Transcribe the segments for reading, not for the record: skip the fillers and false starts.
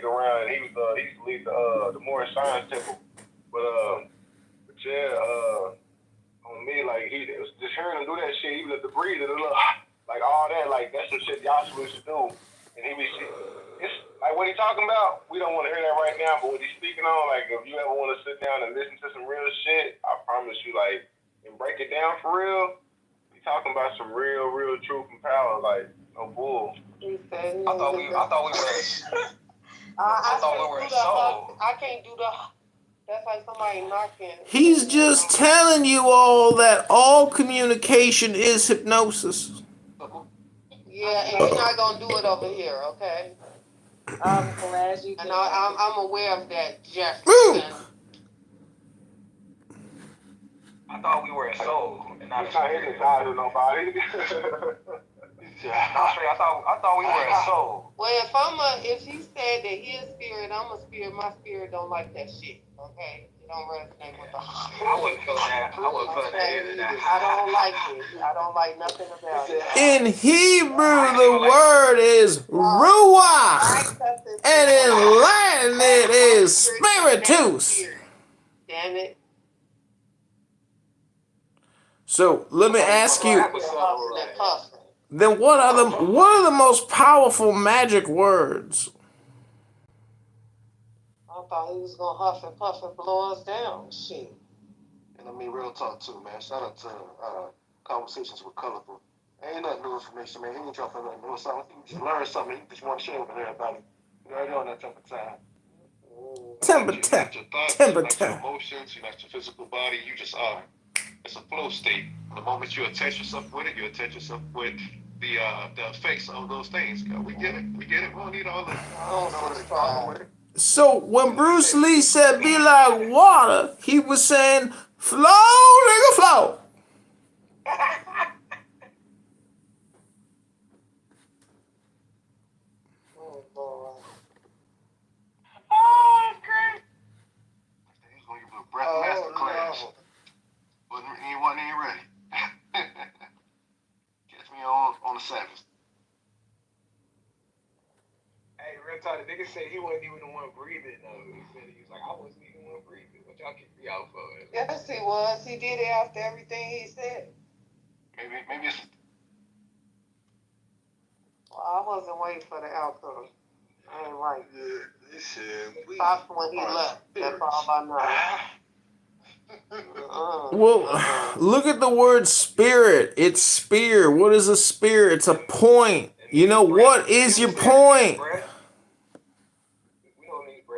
around. And he used to lead the Morris Science Temple. But yeah, on me, like he was just hearing him do that shit, even the breathe and the look, like all that, like that's some shit Yahshua used to do. And it's like what he talking about. We don't want to hear that right now, but what he's speaking on, like if you ever want to sit down and listen to some real shit, I promise you, like and break it down for real. He talking about some real truth and power, like no bull. I thought we were. I thought we were soul. I can't do the. That's like somebody knocking. He's just telling you all that all communication is hypnosis. Yeah, and you're not gonna do it over here, okay? I'm glad you. And I'm aware of that, Jefferson. I thought we were a soul and not a spirit. He's not with nobody. I thought we were a soul. Well, if he said that he is spirit, I'm a spirit. My spirit don't like that shit. Okay, it don't resonate with the. I wouldn't feel that. I wouldn't feel that either. I don't like it. I don't like nothing about it. In Hebrew, the word is ruach, and in Latin it is spiritus. Damn it. So let me ask you. Then what are the most powerful magic words? I thought he was gonna huff and puff and blow us down. Shit. And I mean, real talk too, man. Shout out to Conversations with Colorful. Ain't nothing new information, man. He ain't dropping nothing new. So he just learned something. He just want to share with everybody. You already on that type of time. Timber time. Timber time. Your emotions, you got your physical body. You just are. It's a flow state. The moment you attach yourself with it, you attach yourself with the effects of those things. You know, we get it. We don't need all that. I don't know what it's problem with it. So when Bruce Lee said be like water, he was saying flow, nigga, flow. Oh, boy. Oh, great. He's going to give you a breath master class. No. He wasn't even ready. Catch me on the Sabbath. Hey, real talk, the nigga said he wasn't even the one breathing though. He said he was like, I wasn't even the one breathing. What y'all kick me out for? Yes, he was. He did it after everything he said. Maybe it's. Well, I wasn't waiting for the outcome. I ain't right. Yeah, listen. Stop when he left. That's all I know. Well, look at the word spirit. It's spear. What is a spear? It's a point. You know, what is your point?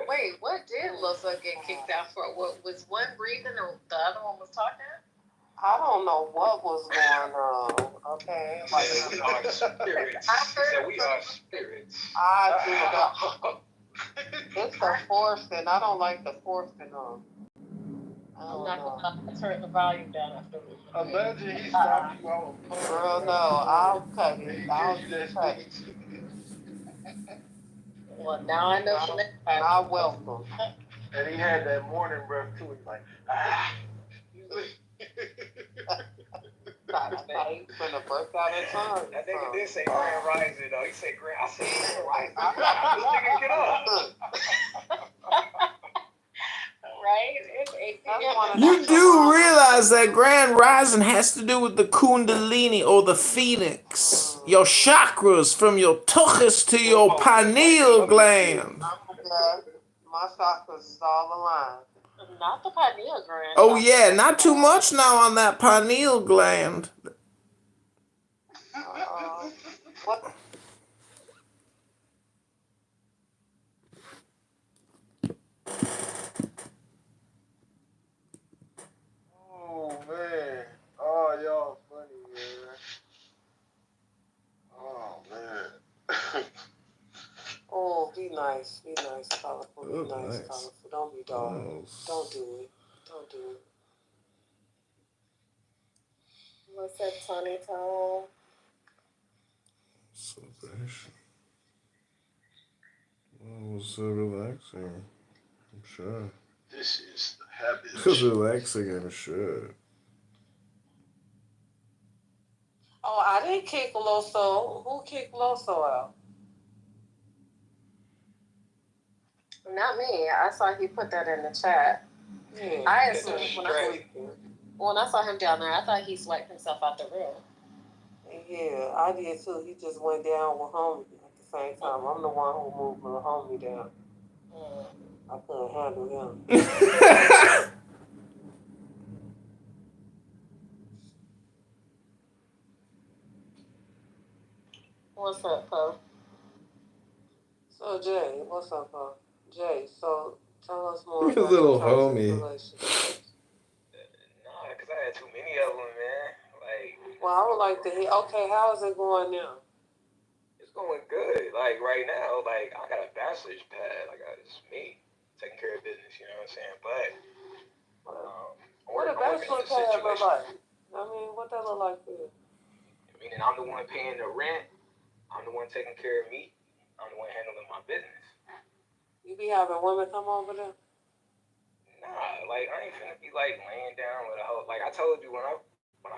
Wait, what did Losa get kicked out for? What was one breathing and the other one was talking? I don't know what was going on. Okay. We are spirits. We are spirits. It's the forcing. I don't like the forcing on. I'm not gonna turn the volume down after this. Imagine he stopped you all. Girl, no, I'll cut it. I'll cut it. Well, now I know. I welcome. And he had that morning breath too. He's like, He's gonna burst out in time. That nigga did say Grand Rising though. He said Grand. I said Grand Rising. This nigga get up. Right? You do realize that Grand Rising has to do with the Kundalini or the Phoenix. Your chakras from your tuchus to your pineal gland. My chakras is all aligned. Not the pineal gland. Oh yeah, not too much now on that pineal gland. What? oh man, oh y'all funny, man. Oh man. Oh, be nice, colorful, be nice, nice. colorful. Don't be dog. Nice. Don't do it. Don't do it. What's that, Tony Tone? So fresh. Well, it was so relaxing. I'm sure. This is the habit. It was relaxing, I'm sure. Oh, I didn't kick Loso. Who kicked Loso out? Not me. I saw he put that in the chat. Yeah. I That's assumed straight. when I saw him down there, I thought he swiped himself out the room. Yeah, I did too. He just went down with homie at the same time. I'm the one who moved my homie down. I couldn't handle him. What's up, Poe? So Jay, what's up, Jay? So tell us more Your about little your toxic homie. relationship. Nah, cause I had too many of them, man. Like, Well, I would like to hear. Okay, how is it going now? it's going good. Like right now, like I got a bachelor's pad. Like it's me taking care of business. You know what I'm saying? But What a bachelor pad look like? I mean, what that look like for you? Meaning I'm the one paying the rent. I'm the one taking care of me. I'm the one handling my business. You be having women come over there? Nah, like I ain't finna be like laying down with a hoe. Like I told you when I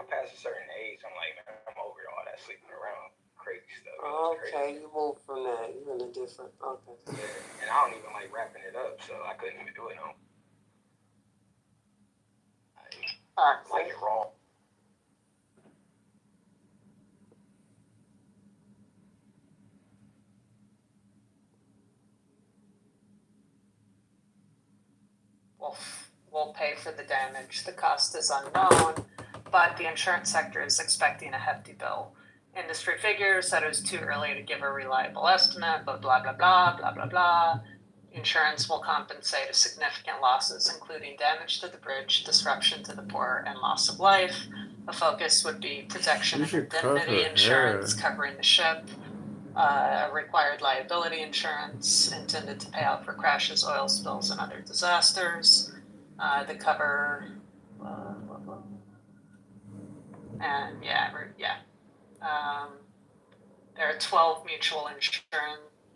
pass a certain age, I'm like, man, I'm over all that sleeping around, crazy stuff. Okay, you moved from that. You in a different. Okay. Yeah, and I don't even like wrapping it up, so I couldn't even do it no. I like it raw. Will pay for the damage. The cost is unknown, but the insurance sector is expecting a hefty bill. Industry figures said it was too early to give a reliable estimate, but blah, blah, blah, blah, blah, blah. Insurance will compensate significant losses, including damage to the bridge, disruption to the port, and loss of life. The focus would be protection You and should cut indemnity her insurance hair. covering the ship, required liability insurance intended to pay out for crashes, oil spills, and other disasters. The cover, and there are 12 mutual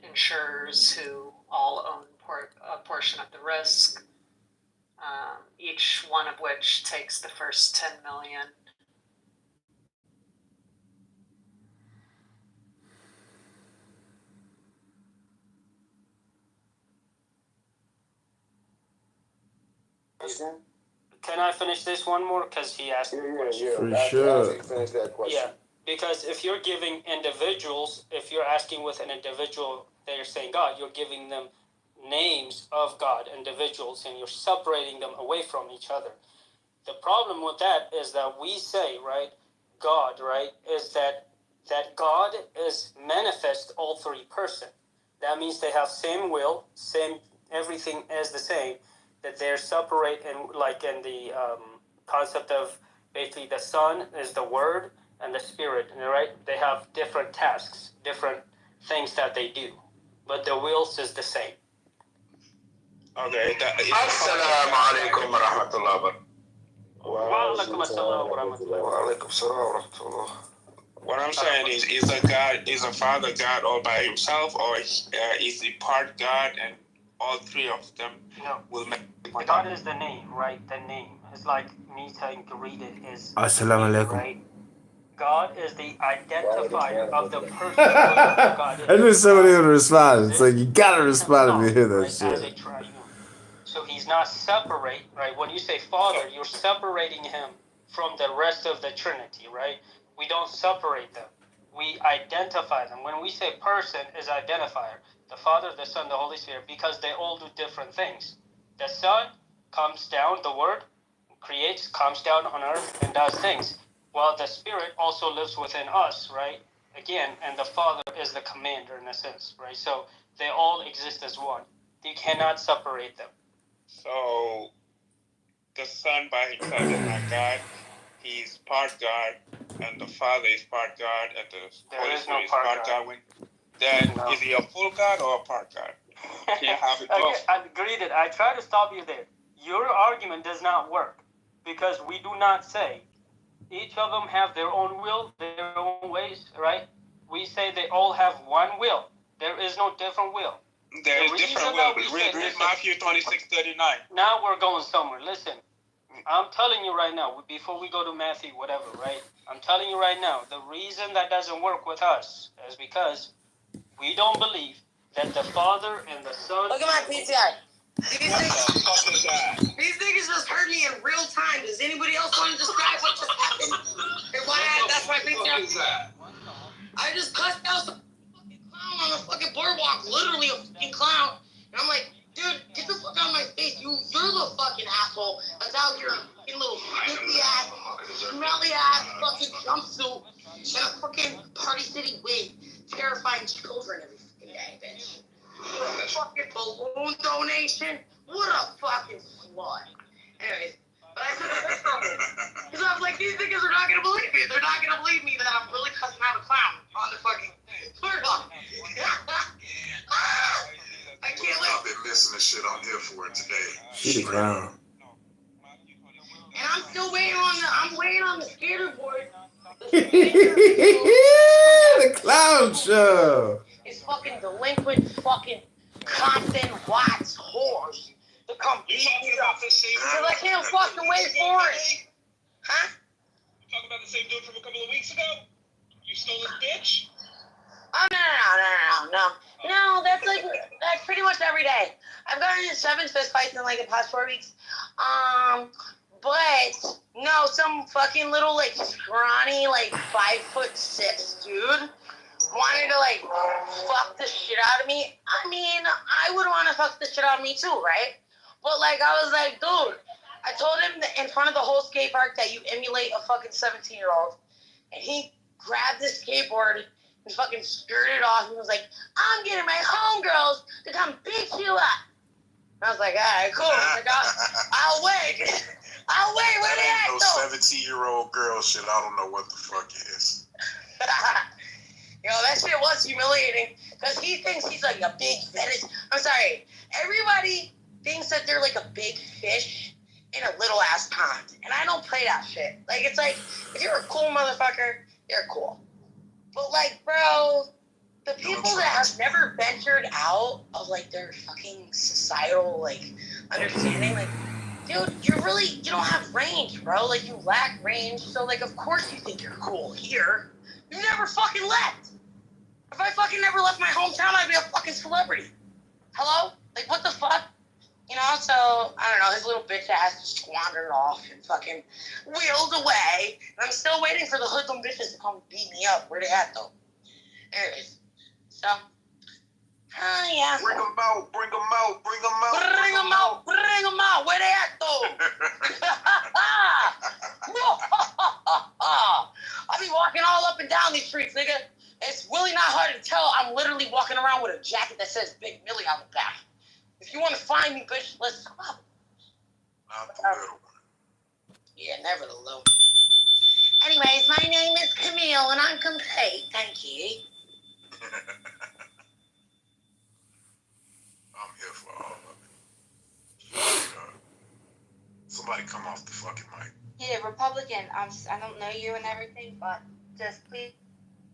insurers who all own a portion of the risk, each one of which takes the first 10 million. Can I finish this one more? Because he asked me a question. For sure. Finish that question. Yeah, because if you're giving individuals, if you're asking with an individual, they're saying God, you're giving them names of God, individuals, and you're separating them away from each other. The problem with that is that we say, right, God, right, is that God is manifest all three person. That means they have same will, same, everything is the same, that they're separate in the concept of basically the Son is the Word and the Spirit, right? They have different tasks, different things that they do, but the wills is the same. Okay. Assalamu alaikum wa rahmatullahi wa barakatuh. Wa alaikum assalam wa rahmatullah. Wa alaikum assalam wa rahmatullah. What I'm saying is a father God all by himself, or is he part God and all three of them will make God is the name, right? The name. It's like me saying to read it is Assalamu alaikum. right? God is the identifier of the person who God is. I knew somebody would respond. It's like you gotta respond if you hear that right, as a shit. triune. So he's not separate, right? When you say Father, you're separating him from the rest of the Trinity, right? We don't separate them. We identify them. When we say person is identifier, the Father, the Son, the Holy Spirit, because they all do different things. The Son comes down, the Word creates, comes down on earth and does things. While the Spirit also lives within us, right? Again, and the Father is the commander in a sense, right? So they all exist as one. You cannot separate them. So the Son by himself is not God. He's part God, and the Father is part God, and the Holy Spirit is part God. Then is he a full God or a part God? Can you have it both? I agreed it. I try to stop you there. Your argument does not work because we do not say each of them have their own will, their own ways, right? We say they all have one will. There is no different will. There is different will. Read Matthew 26:39. Now we're going somewhere. Listen, I'm telling you right now, before we go to Matthew, whatever, right? I'm telling you right now, the reason that doesn't work with us is because we don't believe that the Father and the Son. Look at my PTI. These niggas just heard me in real time. Does anybody else want to describe what just happened? That's my PTI. I just cussed out some fucking clown on the fucking boardwalk. Literally a fucking clown. And I'm like, dude, get the fuck out of my face. You're the fucking asshole. That's out here in a fucking little filthy ass, smelly ass fucking jumpsuit and a fucking Party City wig, terrifying children every fucking day, bitch. A fucking balloon donation? What a fucking slut. Anyways, but I said this something. Because I was like, these niggas are not gonna believe me. They're not gonna believe me that I'm really cussing out a clown on the fucking boardwalk. I can't wait. I've been missing the shit. I'm here for it today. She the clown. And I'm still waiting on the skater board. The clown show. It's fucking delinquent fucking Compton Watts whores to come beat me up. Because I can't fucking wait for it. Huh? You talking about the same dude from a couple of weeks ago? You stole his bitch? Oh, no, that's pretty much every day. I've gotten in 7 fist fights in like the past 4 weeks. But no, some fucking little like scrawny like 5'6" dude wanted to like fuck the shit out of me. I mean, I would want to fuck the shit out of me too, right? But like I was like, dude, I told him that in front of the whole skate park that you emulate a fucking 17-year-old, and he grabbed the skateboard and fucking skirted off and was like, I'm getting my homegirls to come beat you up. And I was like, all right, cool. I was like, I'll wait. I'll wait. Where they at, No though? 17-year-old girl shit. I don't know what the fuck it is. You know, that shit was humiliating because he thinks he's like a big fetish. I'm sorry. Everybody thinks that they're like a big fish in a little ass pond. And I don't play that shit. Like, it's like, if you're a cool motherfucker, you're cool. But like, bro, the people that have never ventured out of like their fucking societal like understanding, like, dude, you don't have range, bro. Like, you lack range. So like, of course you think you're cool here. You never fucking left. If I fucking never left my hometown, I'd be a fucking celebrity. Hello? Like, what the fuck? You know, so, I don't know, his little bitch ass just squandered off and fucking wheeled away. And I'm still waiting for the hoodlum bitches to come beat me up. Where they at, though? Anyways, so, yeah. Bring them out, bring them out, bring them out. Bring them out, bring them out. Where they at, though? I'll be walking all up and down these streets, nigga. It's really not hard to tell. I'm literally walking around with a jacket that says Big Millie on the back. If you want to find me, bitch, let's swap. Not the little one. Yeah, never the little. Anyways, my name is Camille, and I'm complete. Thank you. I'm here for all of it. Somebody come off the fucking mic. Yeah, Republican, I don't know you and everything, but just please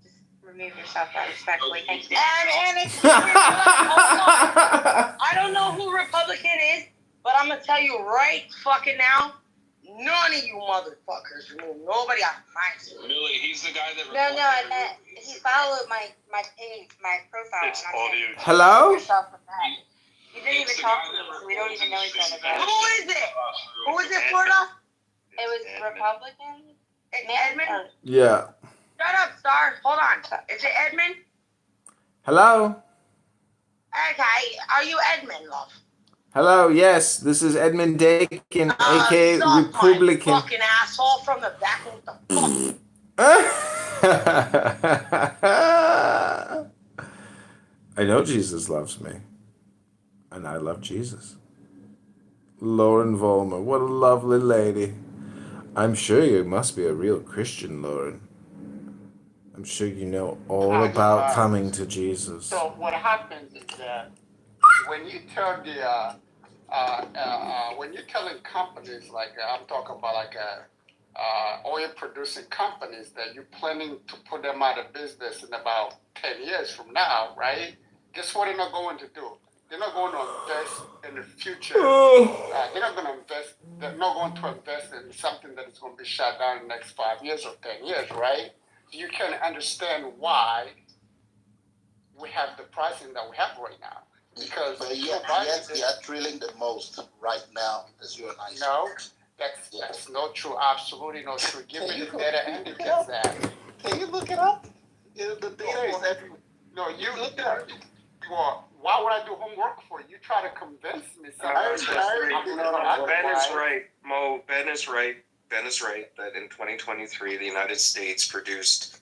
just remove yourself respectfully. Thank you. And it's I don't know who Republican is, but I'm gonna tell you right fucking now, none of you motherfuckers remove nobody off my team. Millie, he's the guy that. No, I meant he followed my page, my profile. It's audio. Hello? Yourself with that. You didn't even talk to me, so we don't even know each other. Who is it? Who is it, Florida? It was Republican. It's Edmund? Yeah. Shut up, Star. Hold on. Is it Edmund? Hello? Okay. Are you Edmund, love? Hello, yes. This is Edmund Dakin, a.k.a. suck my Republican. fucking asshole from the back of the I know Jesus loves me. And I love Jesus. Lauren Vollmer, what a lovely lady. I'm sure you must be a real Christian, Lauren. I'm sure you know all about coming to Jesus. So what happens is that when you tell when you're telling companies like I'm talking about like oil producing companies that you're planning to put them out of business in about 10 years from now, right? Guess what they're not going to do? They're not going to invest in the future. They're not going to invest. They're not going to invest in something that is going to be shut down in the next 5 years or 10 years, right? You can understand why we have the pricing that we have right now. Because but yet they are drilling the most right now as you're nice. No, that's not true. Absolutely not true. Give me the data indicates that. Can you look it up? The data is everywhere. No, you look it up. Well, why would I do homework for you? You try to convince me. Ben is right, Mo. Ben is right. Ben is right that in 2023 the United States produced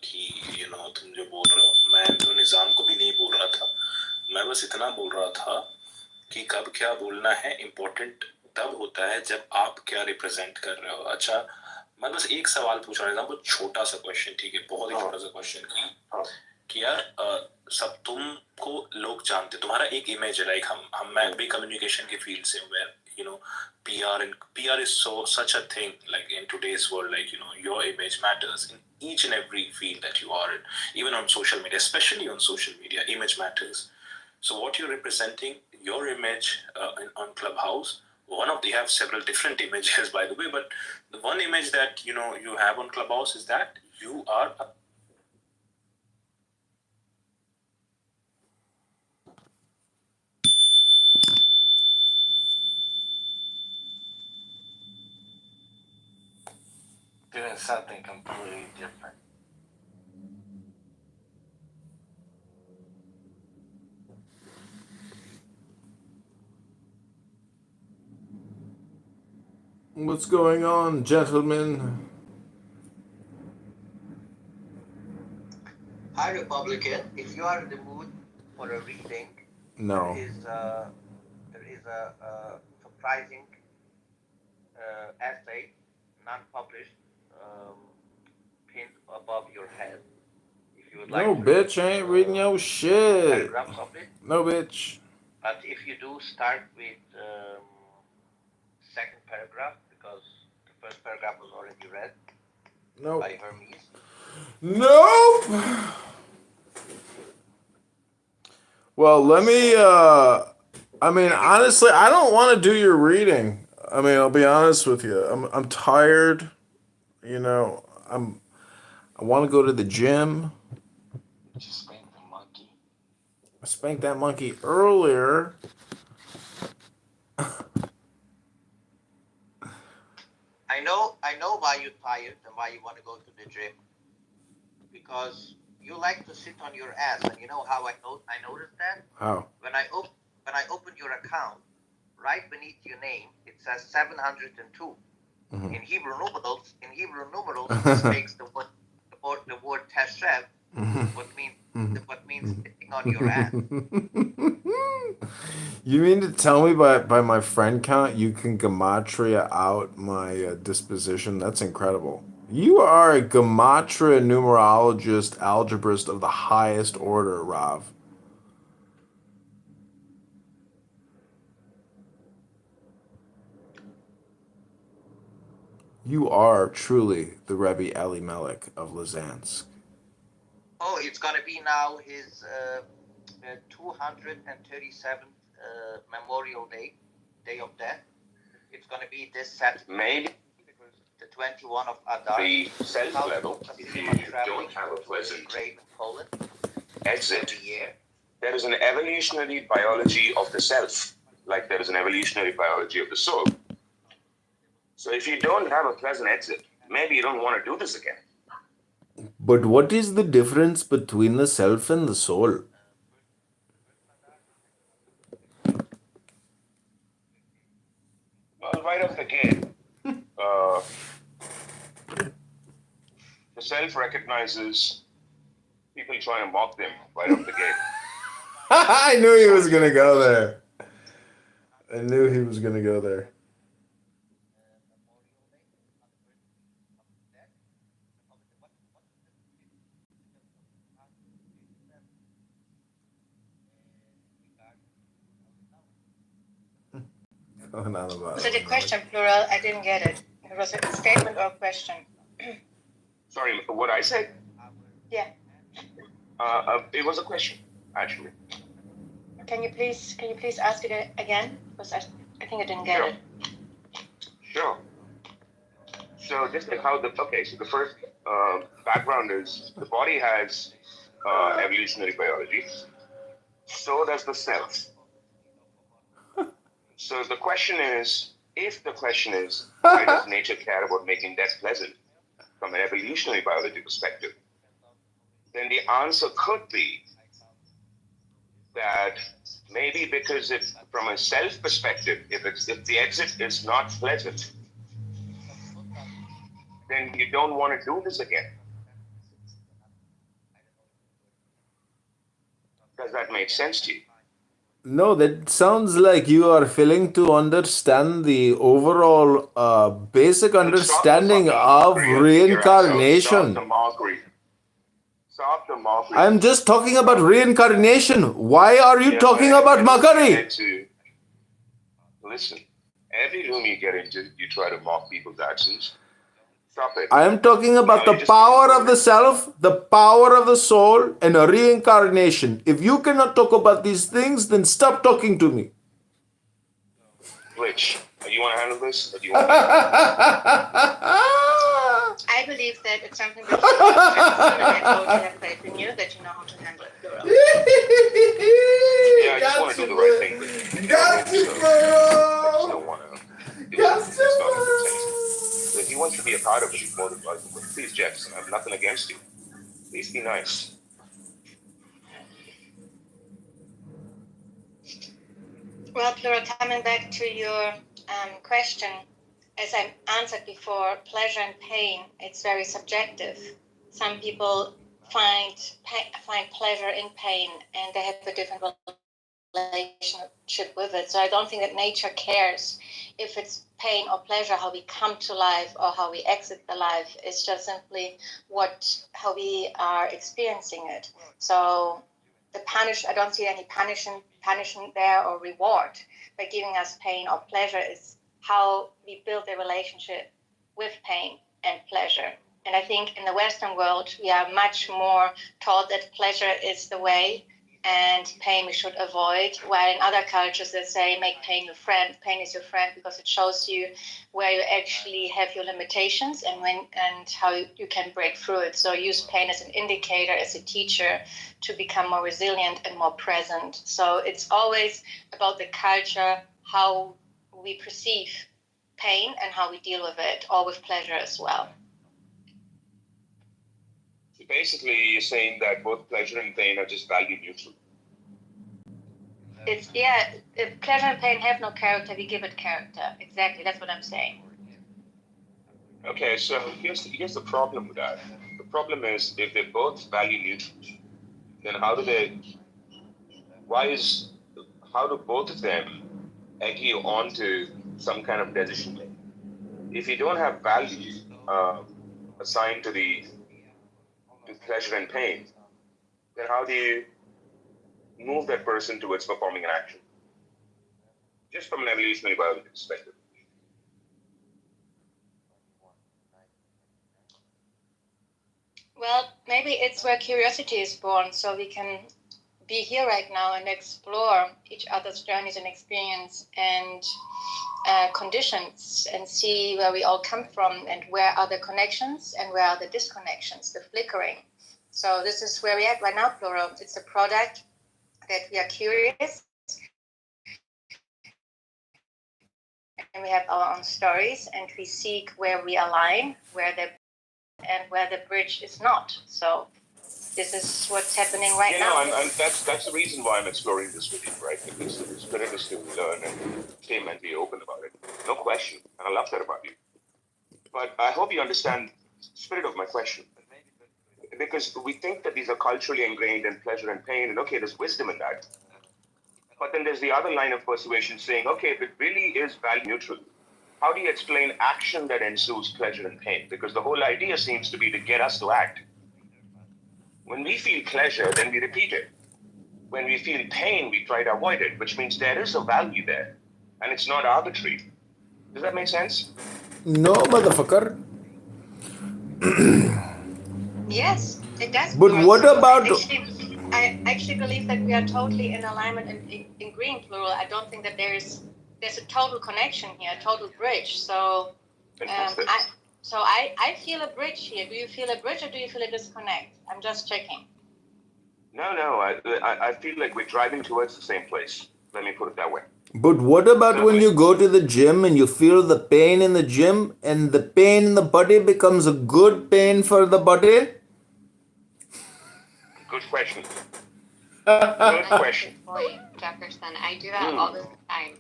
कि तुम जो बोल रहे हो, मैं जो निज़ाम को भी नहीं बोल रहा था, मैं बस इतना बोल रहा था कि कब क्या बोलना है इम्पोर्टेंट तब होता है जब आप क्या रिप्रेजेंट कर रहे हो. अच्छा, मैं बस एक सवाल पूछ रहा था, बहुत छोटा सा क्वेश्चन, ठीक है, बहुत ही छोटा सा क्वेश्चन कि यार सब तुमको लोग जानते, तुम्हारा एक इमेज है, लाइक हम मैं भी कम्युनिकेशन के फील्ड से हूँ, PR is such a thing, like in today's world, like your image matters in each and every field that you are in, even on social media, especially on social media, image matters. So what you're representing, your image on Clubhouse, they have several different images, by the way, but the one image that you have on Clubhouse is that you are a doing something completely different. What's going on, gentlemen? Hi, Republican. If you are in the mood for a reading, No. there is a surprising essay, non-published, pinned above your head. If you would like No, to bitch, I ain't reading your shit. paragraphs of it. No, bitch. But if you do, start with second paragraph, because the first paragraph was already read Nope. by Hermes. Nope. Well, let me, I mean, honestly, I don't want to do your reading. I mean, I'll be honest with you. I'm tired. I want to go to the gym. Just spank the monkey. I spanked that monkey earlier. I know why you're tired and why you want to go to the gym. Because you like to sit on your ass, and you know how I noticed that? How? When I opened your account, right beneath your name, it says 702. Mhm. In Hebrew numerals, this makes the word teshev, what means sitting on your ass. You mean to tell me by my friend count you can gematria out my disposition? That's incredible. You are a gematria numerologist, algebraist of the highest order, Rav. You are truly the Rebbe Elimelech of Lizansk. Oh, it's gonna be now his 237th Memorial Day of Death. It's gonna be this Saturday. Maybe the 21 of Adar. the self level, if you don't have a pleasant grave in Poland. exit, there is an evolutionary biology of the self, like there is an evolutionary biology of the soul. So if you don't have a pleasant exit, maybe you don't want to do this again. But what is the difference between the self and the soul? Well, right off the gate, the self recognizes people trying to mock them right off the gate. I knew he was gonna go there. I knew he was gonna go there. Going on about So the question, plural, I didn't get it. It was a statement or question. Sorry, what I said? Yeah. It was a question, actually. Can you please ask it again? Because I think I didn't get it. Sure. So this is how the first background is the body has evolutionary biology. So does the self. So the question is, why does nature care about making death pleasant from an evolutionary biology perspective? Then the answer could be that maybe because from a self perspective, if the exit is not pleasant, then you don't want to do this again. Does that make sense to you? No, that sounds like you are failing to understand the overall basic understanding of reincarnation. Stop the mockery. I'm just talking about reincarnation. Why are you talking about mockery? Listen, every room you get into, you try to mock people's actions. Stop it. I am talking about the power of the self, the power of the soul, and a reincarnation. If you cannot talk about these things, then stop talking to me. Which? You want to handle this? Or do you want I believe that it's something that you have faith in you, that you know how to handle it. Yeah, I just want to do the right thing. I just don't want to do something that's not in good taste. So if he wants to be a part of it, he's more than welcome. But please, Jackson, I have nothing against you. Please be nice. Well, Plura, coming back to your question, as I answered before, pleasure and pain, it's very subjective. Some people find pleasure in pain, and they have a different relationship with it. So I don't think that nature cares if it's pain or pleasure, how we come to life or how we exit the life. It's just simply how we are experiencing it. So I don't see any punishment there or reward by giving us pain or pleasure. Is how we build a relationship with pain and pleasure. And I think in the Western world, we are much more taught that pleasure is the way and pain we should avoid, while in other cultures they say make pain your friend. Pain is your friend because it shows you where you actually have your limitations and how you can break through it. So use pain as an indicator, as a teacher, to become more resilient and more present. So it's always about the culture, how we perceive pain and how we deal with it, or with pleasure as well. Basically, you're saying that both pleasure and pain are just value neutral. If pleasure and pain have no character, we give it character. Exactly, that's what I'm saying. Okay, so here's the problem with that. The problem is if they're both value neutral, then how do both of them egg you onto some kind of decision making? If you don't have value assigned to pleasure and pain, then how do you move that person towards performing an action? Just from an evolutionary biology perspective. Well, maybe it's where curiosity is born, so we can be here right now and explore each other's journeys and experience and conditions, and see where we all come from and where are the connections and where are the disconnections, the flickering. So this is where we're at right now, Plura. It's a product that we are curious, and we have our own stories, and we seek where we align, where the bridge is not. So this is what's happening right now. And that's the reason why I'm exploring this with you, right? Because the spirit is to learn and stay mentally open about it. No question. And I love that about you. But I hope you understand the spirit of my question. Because we think that these are culturally ingrained in pleasure and pain, and okay, there's wisdom in that. But then there's the other line of persuasion saying, okay, if it really is value neutral, how do you explain action that ensues pleasure and pain? Because the whole idea seems to be to get us to act. When we feel pleasure, then we repeat it. When we feel pain, we try to avoid it, which means there is a value there, and it's not arbitrary. Does that make sense? No, motherfucker. Yes, it does. But what about... I actually believe that we are totally in alignment and in green plural. I don't think that there's a total connection here, a total bridge. So I feel a bridge here. Do you feel a bridge or do you feel a disconnect? I'm just checking. No, I feel like we're driving towards the same place. Let me put it that way. But what about when you go to the gym and you feel the pain in the gym and the pain in the body becomes a good pain for the body? Good question. Good question. Boy, Jefferson, I do that all the time.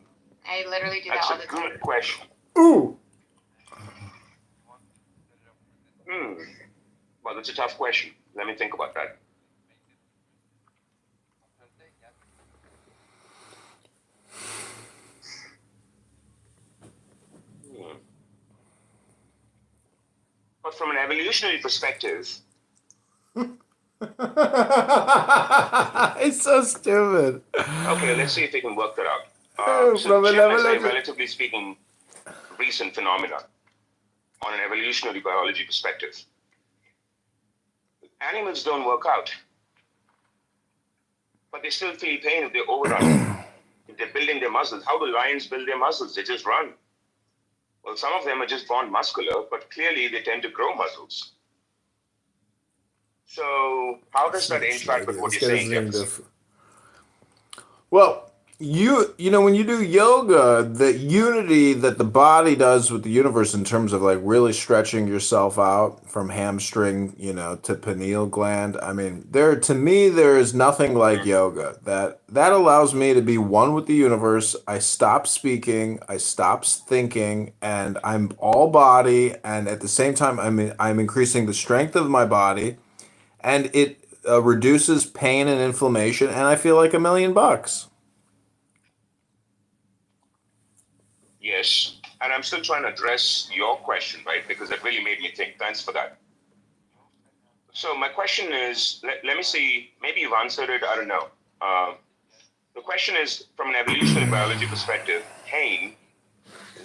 I literally do that all the time. That's a good question. Ooh. Well, that's a tough question. Let me think about that. But from an evolutionary perspective, it's so stupid. Okay, let's see if we can work that out. From an gym is a evolution- relatively speaking recent phenomenon on an evolutionary biology perspective. Animals don't work out, but they still feel pain if they overrun. If they're building their muscles, how do lions build their muscles? They just run. Well, some of them are just born muscular, but clearly they tend to grow muscles. So how does that interact with what you're saying, Jefferson? Well, you know, when you do yoga, the unity that the body does with the universe in terms of like really stretching yourself out from hamstring, you know, to pineal gland. I mean, to me, there is nothing like yoga. That allows me to be one with the universe. I stop speaking, I stop thinking, and I'm all body. And at the same time, I'm increasing the strength of my body, and it reduces pain and inflammation, and I feel like $1,000,000. Yes, and I'm still trying to address your question, right? Because it really made me think. Thanks for that. So my question is, let me see, maybe you've answered it, I don't know. The question is, from an evolutionary biology perspective, pain,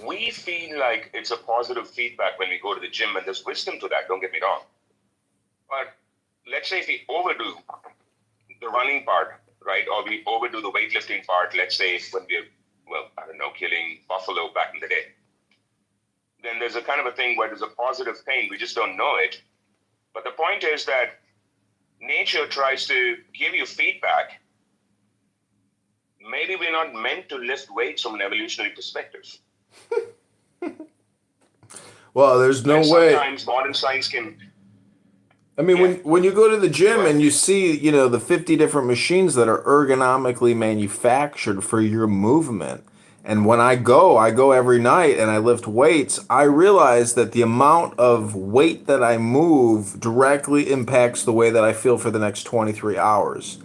we feel like it's a positive feedback when we go to the gym, and there's wisdom to that, don't get me wrong. But let's say if we overdo the running part, right, or we overdo the weightlifting part, let's say when we're, well, I don't know, killing buffalo back in the day, then there's a kind of a thing where there's a positive pain, we just don't know it. But the point is that nature tries to give you feedback. Maybe we're not meant to lift weights from an evolutionary perspective. Well, there's no way. Sometimes modern science can... I mean, when you go to the gym and you see, you know, the 50 different machines that are ergonomically manufactured for your movement. And when I go every night and I lift weights, I realize that the amount of weight that I move directly impacts the way that I feel for the next 23 hours.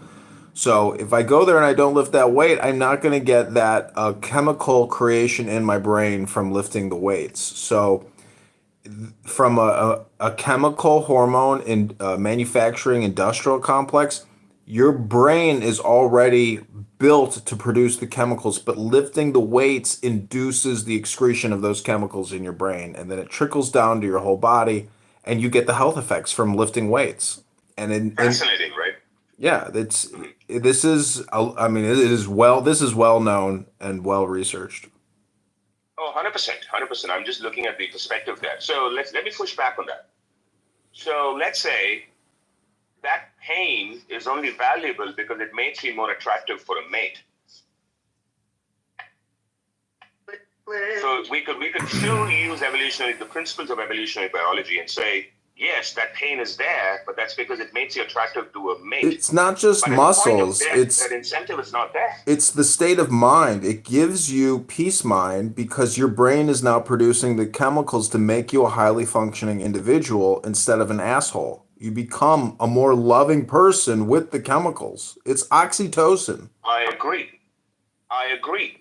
So if I go there and I don't lift that weight, I'm not going to get that chemical creation in my brain from lifting the weights. So from a chemical hormone in manufacturing industrial complex, your brain is already built to produce the chemicals, but lifting the weights induces the excretion of those chemicals in your brain, and then it trickles down to your whole body, and you get the health effects from lifting weights. Fascinating, right? Yeah, this is well known and well researched. Oh, 100%. I'm just looking at the perspective there. So let me push back on that. So let's say that pain is only valuable because it makes you more attractive for a mate. So we could still use the principles of evolutionary biology and say, yes, that pain is there, but that's because it makes you attractive to a mate. It's not just muscles. That incentive is not there. It's the state of mind. It gives you peace mind because your brain is now producing the chemicals to make you a highly functioning individual instead of an asshole. You become a more loving person with the chemicals. It's oxytocin. I agree.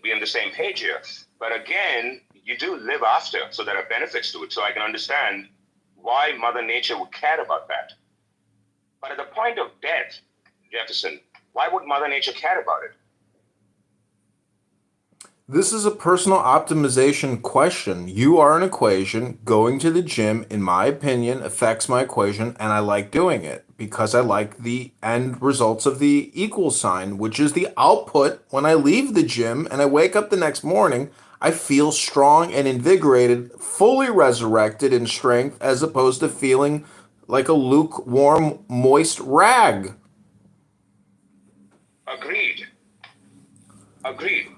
We're on the same page here. But again, you do live after, so there are benefits to it. So I can understand why Mother Nature would care about that. But at the point of death, Jefferson, why would Mother Nature care about it? This is a personal optimization question. You are an equation. Going to the gym, in my opinion, affects my equation, and I like doing it because I like the end results of the equal sign, which is the output. When I leave the gym and I wake up the next morning, I feel strong and invigorated, fully resurrected in strength, as opposed to feeling like a lukewarm, moist rag. Agreed. Agreed.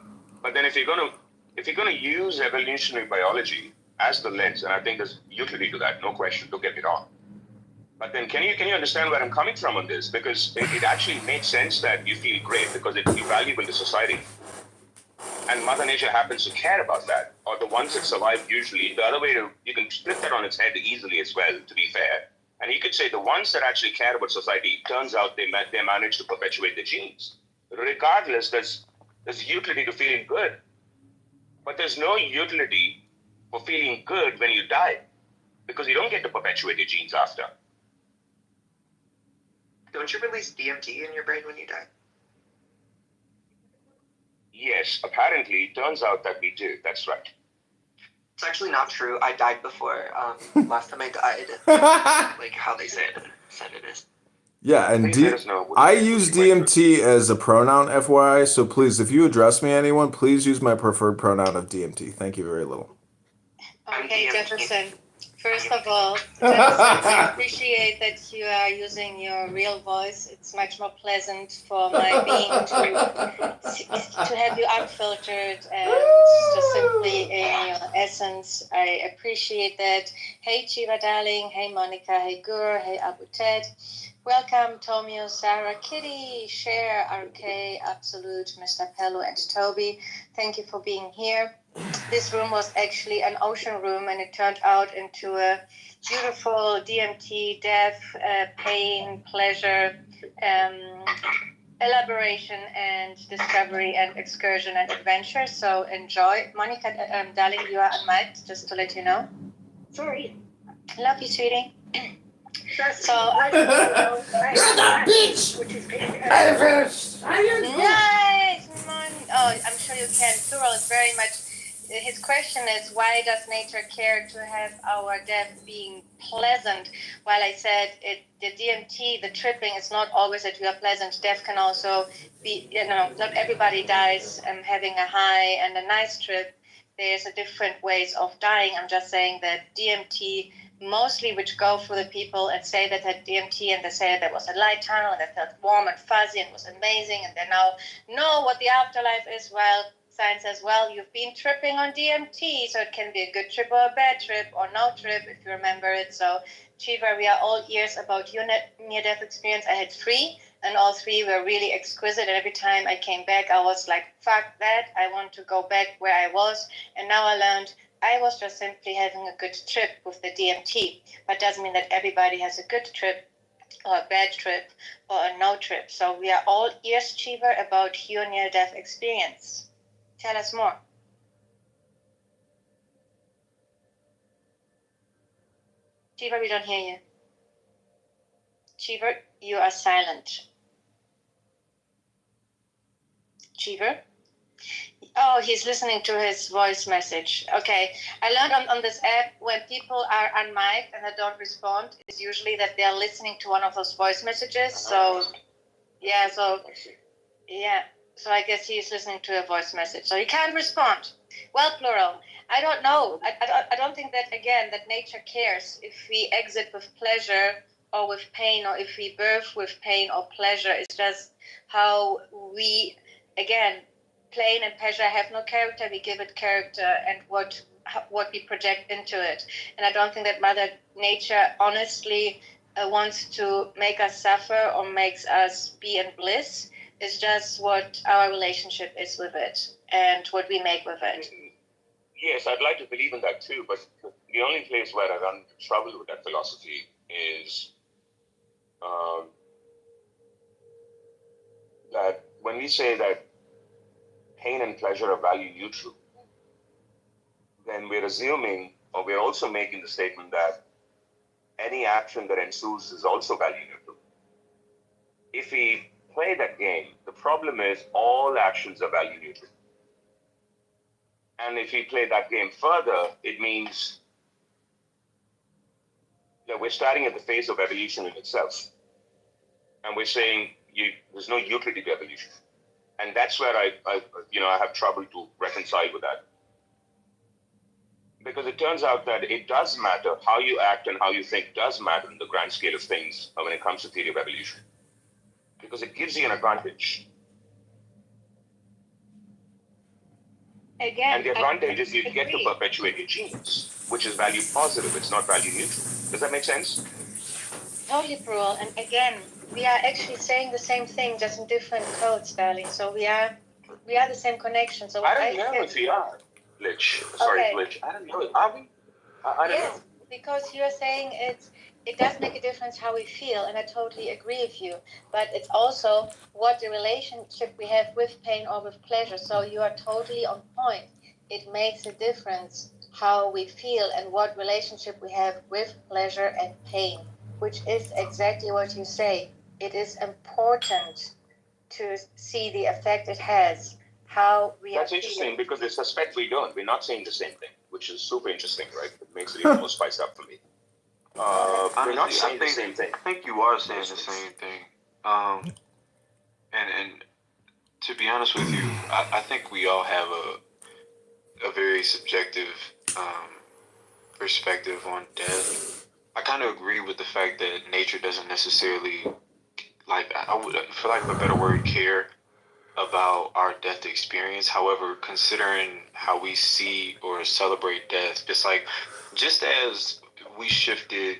But then if you're gonna use evolutionary biology as the lens, and I think there's utility to that, no question, don't get me wrong. But then can you understand where I'm coming from on this? Because it actually makes sense that you feel great because it's valuable to society. And Mother Nature happens to care about that, or the ones that survive usually. The other way you can flip that on its head easily as well, to be fair. And you could say the ones that actually care about society, turns out they manage to perpetuate the genes. Regardless, there's utility to feeling good. But there's no utility for feeling good when you die, because you don't get to perpetuate your genes after. Don't you release DMT in your brain when you die? Yes, apparently, it turns out that we do. That's right. It's actually not true. I died before. Last time I died, like how they said it is. Yeah, and I use DMT as a pronoun, FYI, so please, if you address me anyone, please use my preferred pronoun of DMT. Thank you very little. Okay, Jefferson. First of all, Jefferson, I appreciate that you are using your real voice. It's much more pleasant for my being to have you unfiltered and just simply in your essence. I appreciate that. Hey, Chiva, darling. Hey, Monica. Hey, Gur. Hey, Abu Ted. Welcome, Tomio, Sarah, Kitty, Cher, RK, Absolute, Mr. Pello, and Toby. Thank you for being here. This room was actually an ocean room, and it turned out into a beautiful DMT, death, pain, pleasure, elaboration, and discovery, and excursion, and adventure. So enjoy. Monica, darling, you are unmiked, just to let you know. Sorry. Love you, sweetie. So I don't know. Shut up, bitch! Nice, man. Oh, I'm sure you can. Plural is very much. His question is, why does nature care to have our death being pleasant? While I said the DMT, the tripping is not always that we are pleasant. Death can also be, not everybody dies having a high and a nice trip. There's a different ways of dying. I'm just saying that DMT, mostly which go for the people and say that had DMT and they say there was a light tunnel and they felt warm and fuzzy and was amazing and they now know what the afterlife is. Well, science says, well, you've been tripping on DMT, so it can be a good trip or a bad trip or no trip if you remember it. So, Chiva, we are all ears about your near-death experience. I had 3, and all 3 were really exquisite. And every time I came back, I was like, fuck that. I want to go back where I was. And now I learned I was just simply having a good trip with the DMT. But doesn't mean that everybody has a good trip or a bad trip or a no trip. So we are all ears, Chiva, about your near-death experience. Tell us more. Cheever, we don't hear you. Cheever, you are silent. Cheever? Oh, he's listening to his voice message. Okay. I learned on this app, when people are unmiked and they don't respond, it's usually that they're listening to one of those voice messages. So I guess he's listening to a voice message. So he can't respond. Well, plural. I don't know. I don't think that, again, that nature cares if we exit with pleasure or with pain, or if we birth with pain or pleasure. It's just how we, again, pain and pleasure have no character. We give it character and what we project into it. And I don't think that Mother Nature honestly wants to make us suffer or makes us be in bliss. It's just what our relationship is with it and what we make with it. Yes, I'd like to believe in that too, but the only place where I run into trouble with that philosophy is that when we say that pain and pleasure are value neutral, then we're assuming, or we're also making the statement that any action that ensues is also value neutral. If we play that game, the problem is all actions are value neutral. And if we play that game further, it means that we're starting at the phase of evolution in itself. And we're saying there's no Euclidean evolution. And that's where I have trouble to reconcile with that. Because it turns out that it does matter. How you act and how you think does matter in the grand scale of things when it comes to theory of evolution. Because it gives you an advantage. Again, and the advantage is you get to perpetuate your genes, which is value positive. It's not value neutral. Does that make sense? Totally, Parul. And again, we are actually saying the same thing, just in different codes, darling. So we are the same connection. So I don't know if we are, Glitch. Sorry, Okay. Glitch. I don't know. Are we? I don't Yes, know. because you're saying it does make a difference how we feel, and I totally agree with you. But it's also what the relationship we have with pain or with pleasure. So you are totally on point. It makes a difference how we feel and what relationship we have with pleasure and pain, which is exactly what you say. It is important to see the effect it has, how we That's are interesting feeling. because they suspect we don't. We're not saying the same thing, which is super interesting, right? It makes it even more spiced up for me. We're not Honestly, saying the same thing. I think you are saying the same thing. And to be honest with you, I think we all have a very subjective perspective on death. I kind of agree with the fact that nature doesn't necessarily, like, I would, for lack of a better word, care about our death experience. However, considering how we see or celebrate death, just as we shifted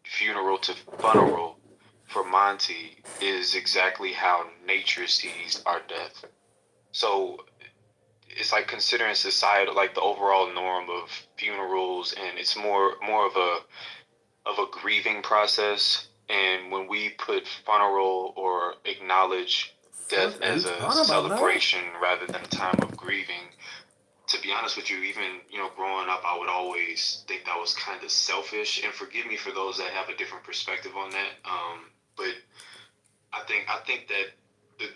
funeral to funeral for Monty is exactly how nature sees our death. So it's like considering society, like the overall norm of funerals, and it's more of a grieving process. And when we put funeral or acknowledge death as a celebration rather than a time of grieving, to be honest with you, even, growing up, I would always think that was kind of selfish, and forgive me for those that have a different perspective on that. But I think that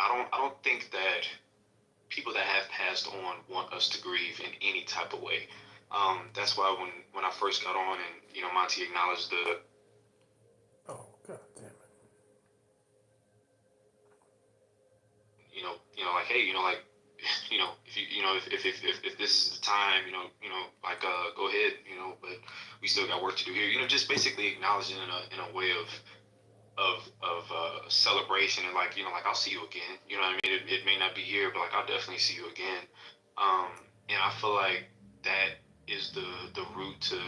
I don't think that people that have passed on want us to grieve in any type of way. That's why when I first got on and, Monty acknowledged the, Oh, God damn it. like, hey, if this is the time, go ahead, but we still got work to do here. Just basically acknowledging in a way of celebration and like I'll see you again. You know what I mean? It may not be here, but like I'll definitely see you again. And I feel like that is the root to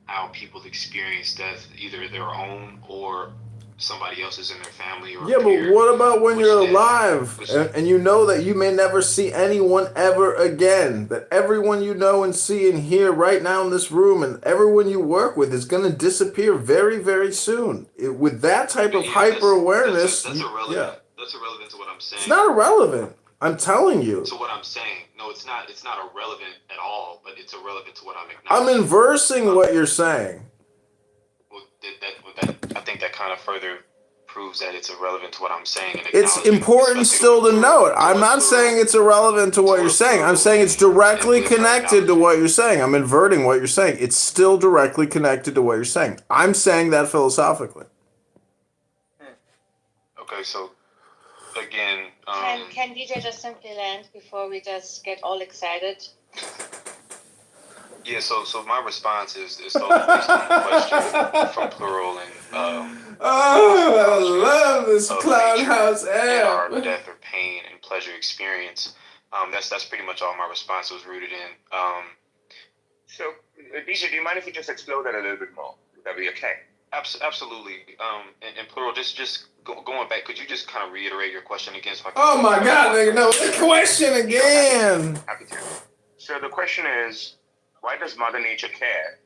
how people experience death, either their own or somebody else's in their family or Yeah, but what about when you're alive and you know that you may never see anyone ever again? That everyone you know and see and hear right now in this room and everyone you work with is going to disappear very, very soon. With that type of hyper-awareness, that's irrelevant. That's irrelevant to what I'm saying. It's not irrelevant. I'm telling you. To what I'm saying. No, it's not irrelevant at all, but it's irrelevant to what I'm I'm acknowledging. inversing what you're saying. I think that kind of further proves that it's irrelevant to what I'm saying. And It's important still to note. I'm not saying it's irrelevant to what you're saying. I'm saying it's directly connected to what you're saying. I'm inverting what you're saying. It's still directly connected to what you're saying. I'm saying that philosophically. Okay, so again, Can DJ just simply land before we just get all excited? yeah. So my response is totally based on the question from Plural and I love this Cloudhouse and our app. death or pain and pleasure experience. That's pretty much all my response was rooted in. So, DJ, do you mind if you just explore that a little bit more? Would that be okay? Absolutely. And Plural, just going back, could you just kind of reiterate your question again? So I can Oh my God, nigga, no, the question again. Happy to. So the question is, why does Mother Nature care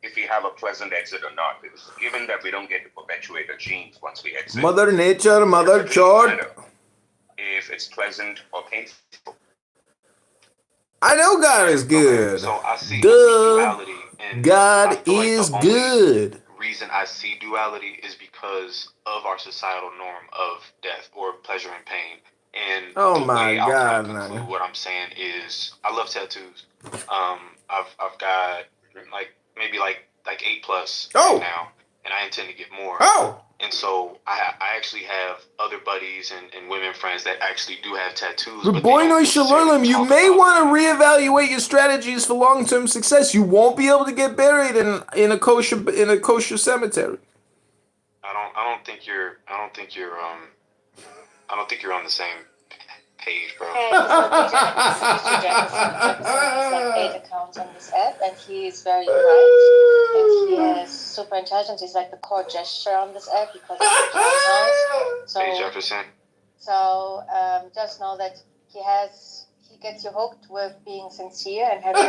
if we have a pleasant exit or not? Because given that we don't get to perpetuate our genes once we exit, Mother Nature, Mother Chord. if it's pleasant or painful. I know God is good. So I see Duh. duality, and God is good. Reason I see duality is because of our societal norm of death or pleasure and pain. And Oh the my way I'll God, kind of conclude man. what I'm saying is, I love tattoos. I've got like maybe like 8+ Oh. right now, and I intend to get more. Oh. And so I actually have other buddies and women friends that actually do have tattoos. But but boy, they don't no, necessarily you talk may about want to reevaluate your strategies for long-term success. You won't be able to get buried in a kosher cemetery. I don't think you're on the same page, bro. Hey, Mr. Jefferson has like 8 accounts on this app, and he is very bright, and he is super intelligent. He's like the core gesture on this app because of the noise. So, Hey, Jefferson. So just know that he gets you hooked with being sincere and having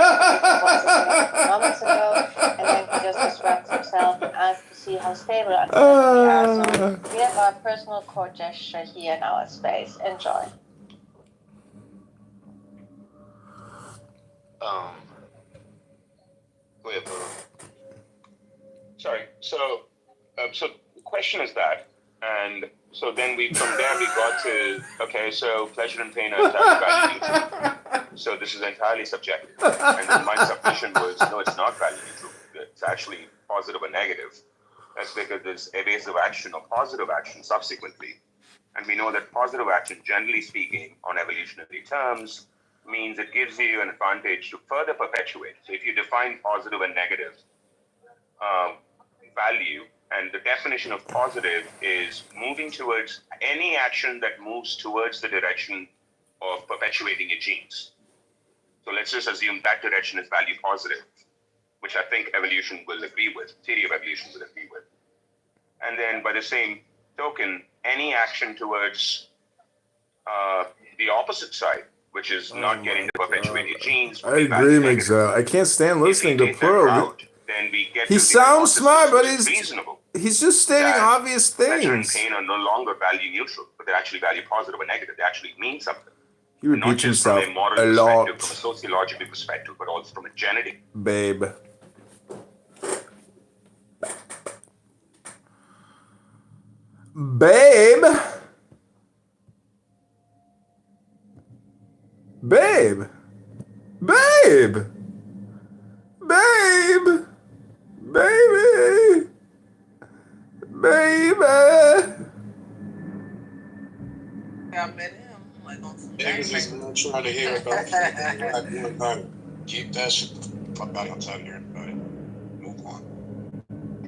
moments ago, and then he just distracts himself and asks to see how stable and we are. So we have our personal core gesture here in our space. Enjoy. Wait, sorry. So the question is that, and so then from there we got to, okay, so pleasure and pain are entirely value neutral. So this is entirely subjective. And then my submission was, no, it's not value neutral. It's actually positive or negative. That's because there's evasive action or positive action subsequently. And we know that positive action, generally speaking, on evolutionary terms, means it gives you an advantage to further perpetuate. So if you define positive and negative value, and the definition of positive is moving towards any action that moves towards the direction of perpetuating your genes. So let's just assume that direction is value positive, which I think evolution will agree with, theory of evolution will agree with. And then by the same token, any action towards the opposite side, which is not getting to perpetuate your genes. I agree, Miguel. I can't stand listening to Pearl. Then we get He to sounds the smart, but is reasonable. he's just stating obvious Pleasure and things. pain are no longer value neutral, but they're actually value positive or negative. They actually mean something. He repeats himself From a moral a lot. perspective, from a sociological perspective, but also from a genetic. Babe. Babe. Babe. Babe. Babe. Baby. Baby. I met him like on some Niggas is not trying to hear about Black 100. Keep that shit the fuck out. I'm tired of hearing about it. Move on.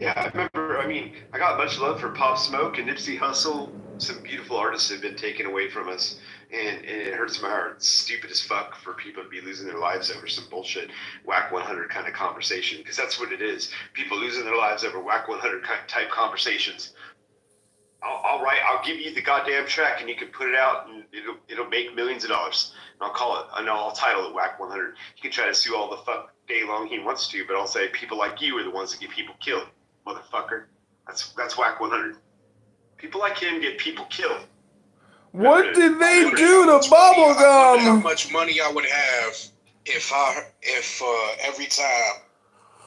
Yeah, I remember. I mean, I got a bunch of love for Pop Smoke and Nipsey Hussle. Some beautiful artists have been taken away from us, and it hurts my heart. It's stupid as fuck for people to be losing their lives over some bullshit Whack 100 kind of conversation, because that's what it is. People losing their lives over Whack 100 type conversations. I'll give you the goddamn track, and you can put it out, and it'll make millions of dollars. And I'll title it Whack 100. He can try to sue all the fuck day long he wants to, but I'll say people like you are the ones that get people killed, motherfucker. That's Whack 100. People like him get people killed. What did they do to Bubblegum? How much money I would have if every time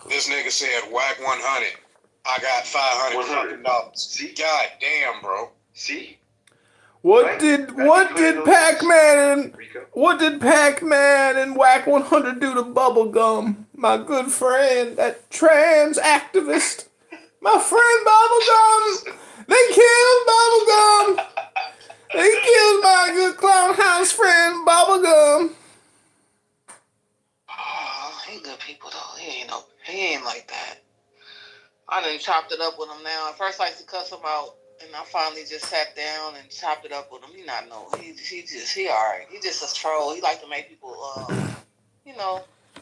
this nigga said Whack 100, I got $500. See, god damn, bro. See? What did Pac-Man and Whack 100 do to Bubblegum? My good friend, that trans activist. My friend Bubblegum. They killed Bubblegum. They killed my good clown house friend Bubblegum. Oh, he good people though. He ain't like that. I done chopped it up with him now. At first I used to cuss him out, and I finally just sat down and chopped it up with him. He alright. He just a troll. He like to make people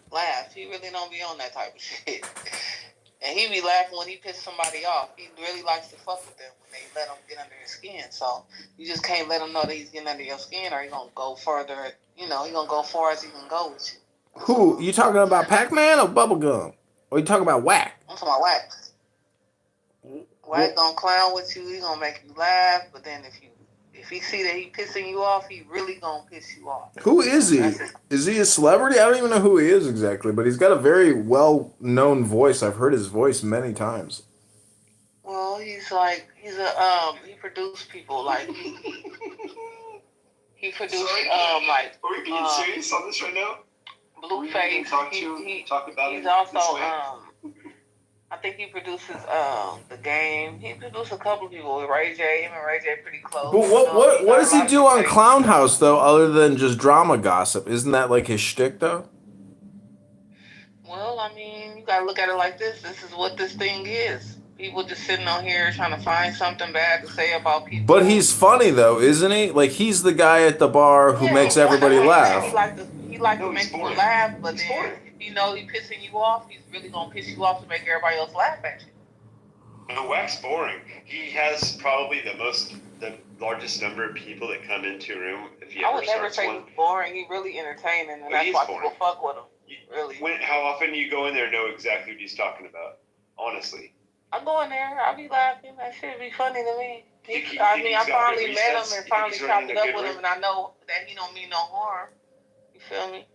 laugh. He really don't be on that type of shit. And he be laughing when he pisses somebody off. He really likes to fuck with them when they let him get under his skin. So you just can't let him know that he's getting under your skin, or he's gonna go further. He's gonna go far as he can go with you. Who? You talking about Pac-Man or Bubblegum? Or you talking about Whack? I'm talking about Whack. Whack gonna clown with you. He gonna make you laugh. But then if he see that he pissing you off, he really gonna piss you off. Who is he? Is he a celebrity? I don't even know who he is exactly, but he's got a very well-known voice. I've heard his voice many times. Well, he produced people like he produced Are we being serious on this right now? Blueface. Talk about He's it also this way. I think he produces the game. He produced a couple of people with Ray J. Him and Ray J pretty close. But what does he do on Clown House though, other than just drama gossip? Isn't that like his shtick though? Well, I mean, you gotta look at it like this. This is what this thing is. People just sitting on here trying to find something bad to say about people. But he's funny though, isn't he? Like he's the guy at the bar who makes everybody laugh. He like to make people laugh, but then if you know he's pissing you off, he's really gonna piss you off to make everybody else laugh at you. No, Wack's boring. He has probably the largest number of people that come into a room. If he I ever would never starts say one. he's boring. He's really entertaining, and Well, that's he is why boring. people fuck with him. Really. How often do you go in there and know exactly what he's talking about? Honestly. I go in there, I be laughing. That shit be funny to me. Think I he's got finally good met him resets? and You think finally he's chopped running it a up good with him, room? and I know that he don't mean no harm. You feel me?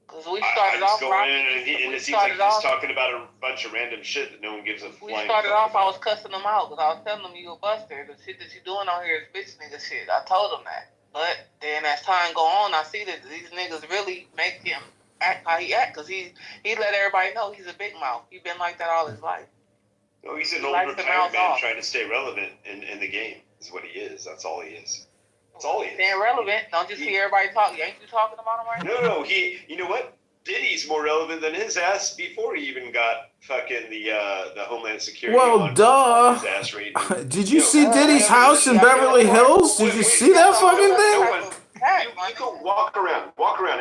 Because we I started just off go rocking. in and it seems like he's talking about a bunch of random shit that no one gives a We flying started fuck off, I about. was cussing him out because I was telling him you a buster. The shit that you doing on here is bitch nigga shit. I told him that. But then as time go on, I see that these niggas really make him act how he act because he let everybody know he's a big mouth. He been like that all his life. No, he's an He old likes to retired mouth man off. trying to stay relevant in the game. Is what he is. That's all he is. That's all he is. Staying relevant. Don't you see everybody talk? Ain't you talking about him right now? No, you know what? Diddy's more relevant than his ass before he even got fucking the Homeland Security. Well, on duh. his ass rate. Did you see Diddy's house in Beverly Hills? Did you see that fucking thing? You go walk around,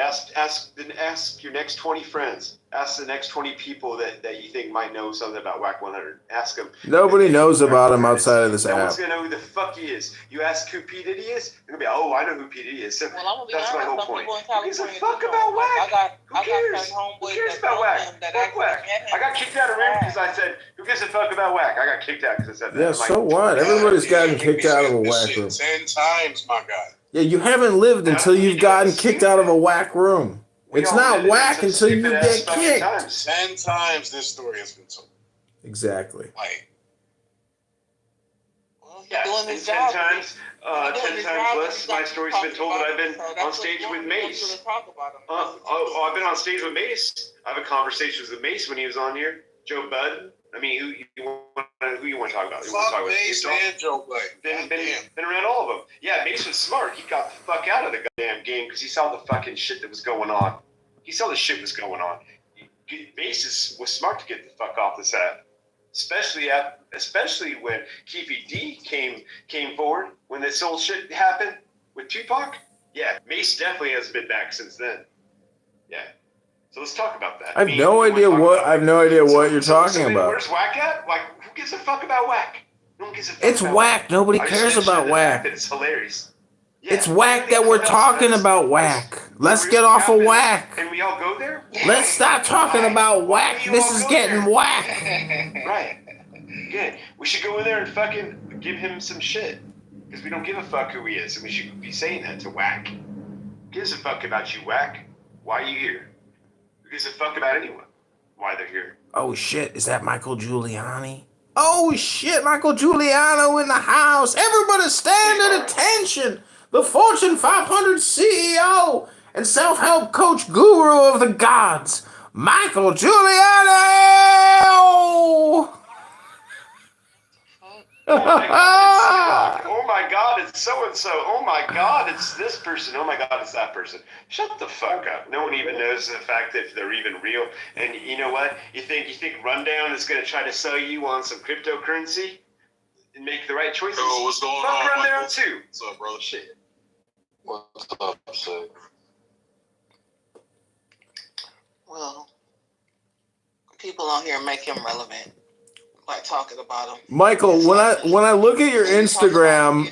ask your next 20 friends. Ask the next 20 people that you think might know something about Whack 100. Ask them. Nobody knows about him outside of this No app. one's gonna know who the fuck he is. You ask who P Diddy is, they're gonna be, oh, I know who P Diddy is. So Well, I'm gonna be that's my honest. whole Some point. people in Who gives a California fuck do about know. Whack? I got Who cares? certain homeboys Who cares that about know Whack? him that Fuck actually Whack. met him. I got kicked out of room because I said, who gives a fuck about Whack? I got kicked out because I said that. Yeah, I'm like, so what? Everybody's gotten kicked out of a This whack shit room. 10 times, my guy. Yeah, you haven't lived until you've gotten kicked out of a whack room. It's not whack until you get kicked. 10 times this story has been told. Exactly. Like, Yeah, doing and his 10 job. times, He's doing 10 his times job, less. he's My got to story's talk been told that about I've been him, so that's on what stage you with want. You want Mace. to talk about him. I've been on stage with Mace. I have a conversations with Mace when he was on here. Joe Budden. I mean, who you want to talk about? You want to talk fuck about Mace and Joe Budden. been around all of them. Yeah, Mace was smart. He got the fuck out of the goddamn game because he saw the fucking shit that was going on. He saw the shit was going on. Mace was smart to get the fuck off this app, especially when Keefy D came forward when this whole shit happened with Tupac. Yeah, Mace definitely hasn't been back since then. Yeah. So let's talk about that. I have no idea what you're talking then about. Where's Whack at? Like, who gives a fuck about Whack? No one gives a fuck It's about whack. Nobody I just cares mentioned about the whack. fact that it's hilarious. It's whack that we're talking about whack. Let's get off of whack. Can we all go there? Let's stop talking about whack. This is getting whack. Right. Good. We should go in there and fucking give him some shit. Because we don't give a fuck who he is, and we should be saying that to Whack. Who gives a fuck about you, Whack? Why are you here? Who gives a fuck about anyone? Why they're here? Oh shit, is that Michael Giuliani? Oh shit, Michael Giuliano in the house. Everybody stand at attention. The Fortune 500 CEO and self-help coach guru of the gods, Michael Giuliano! Oh my god, it's so-and-so. Oh my god, it's this person. Oh my god, it's that person. Shut the fuck up. No one even knows the fact that they're even real. And you know what? You think Rundown is going to try to sell you on some cryptocurrency and make the right choices? Yo, what's going Fuck on, Rundown Michael? too. What's up, brother? Shit. What's up, Sig? Well, people on here make him relevant by talking about him. Michael, when I look at your Instagram, He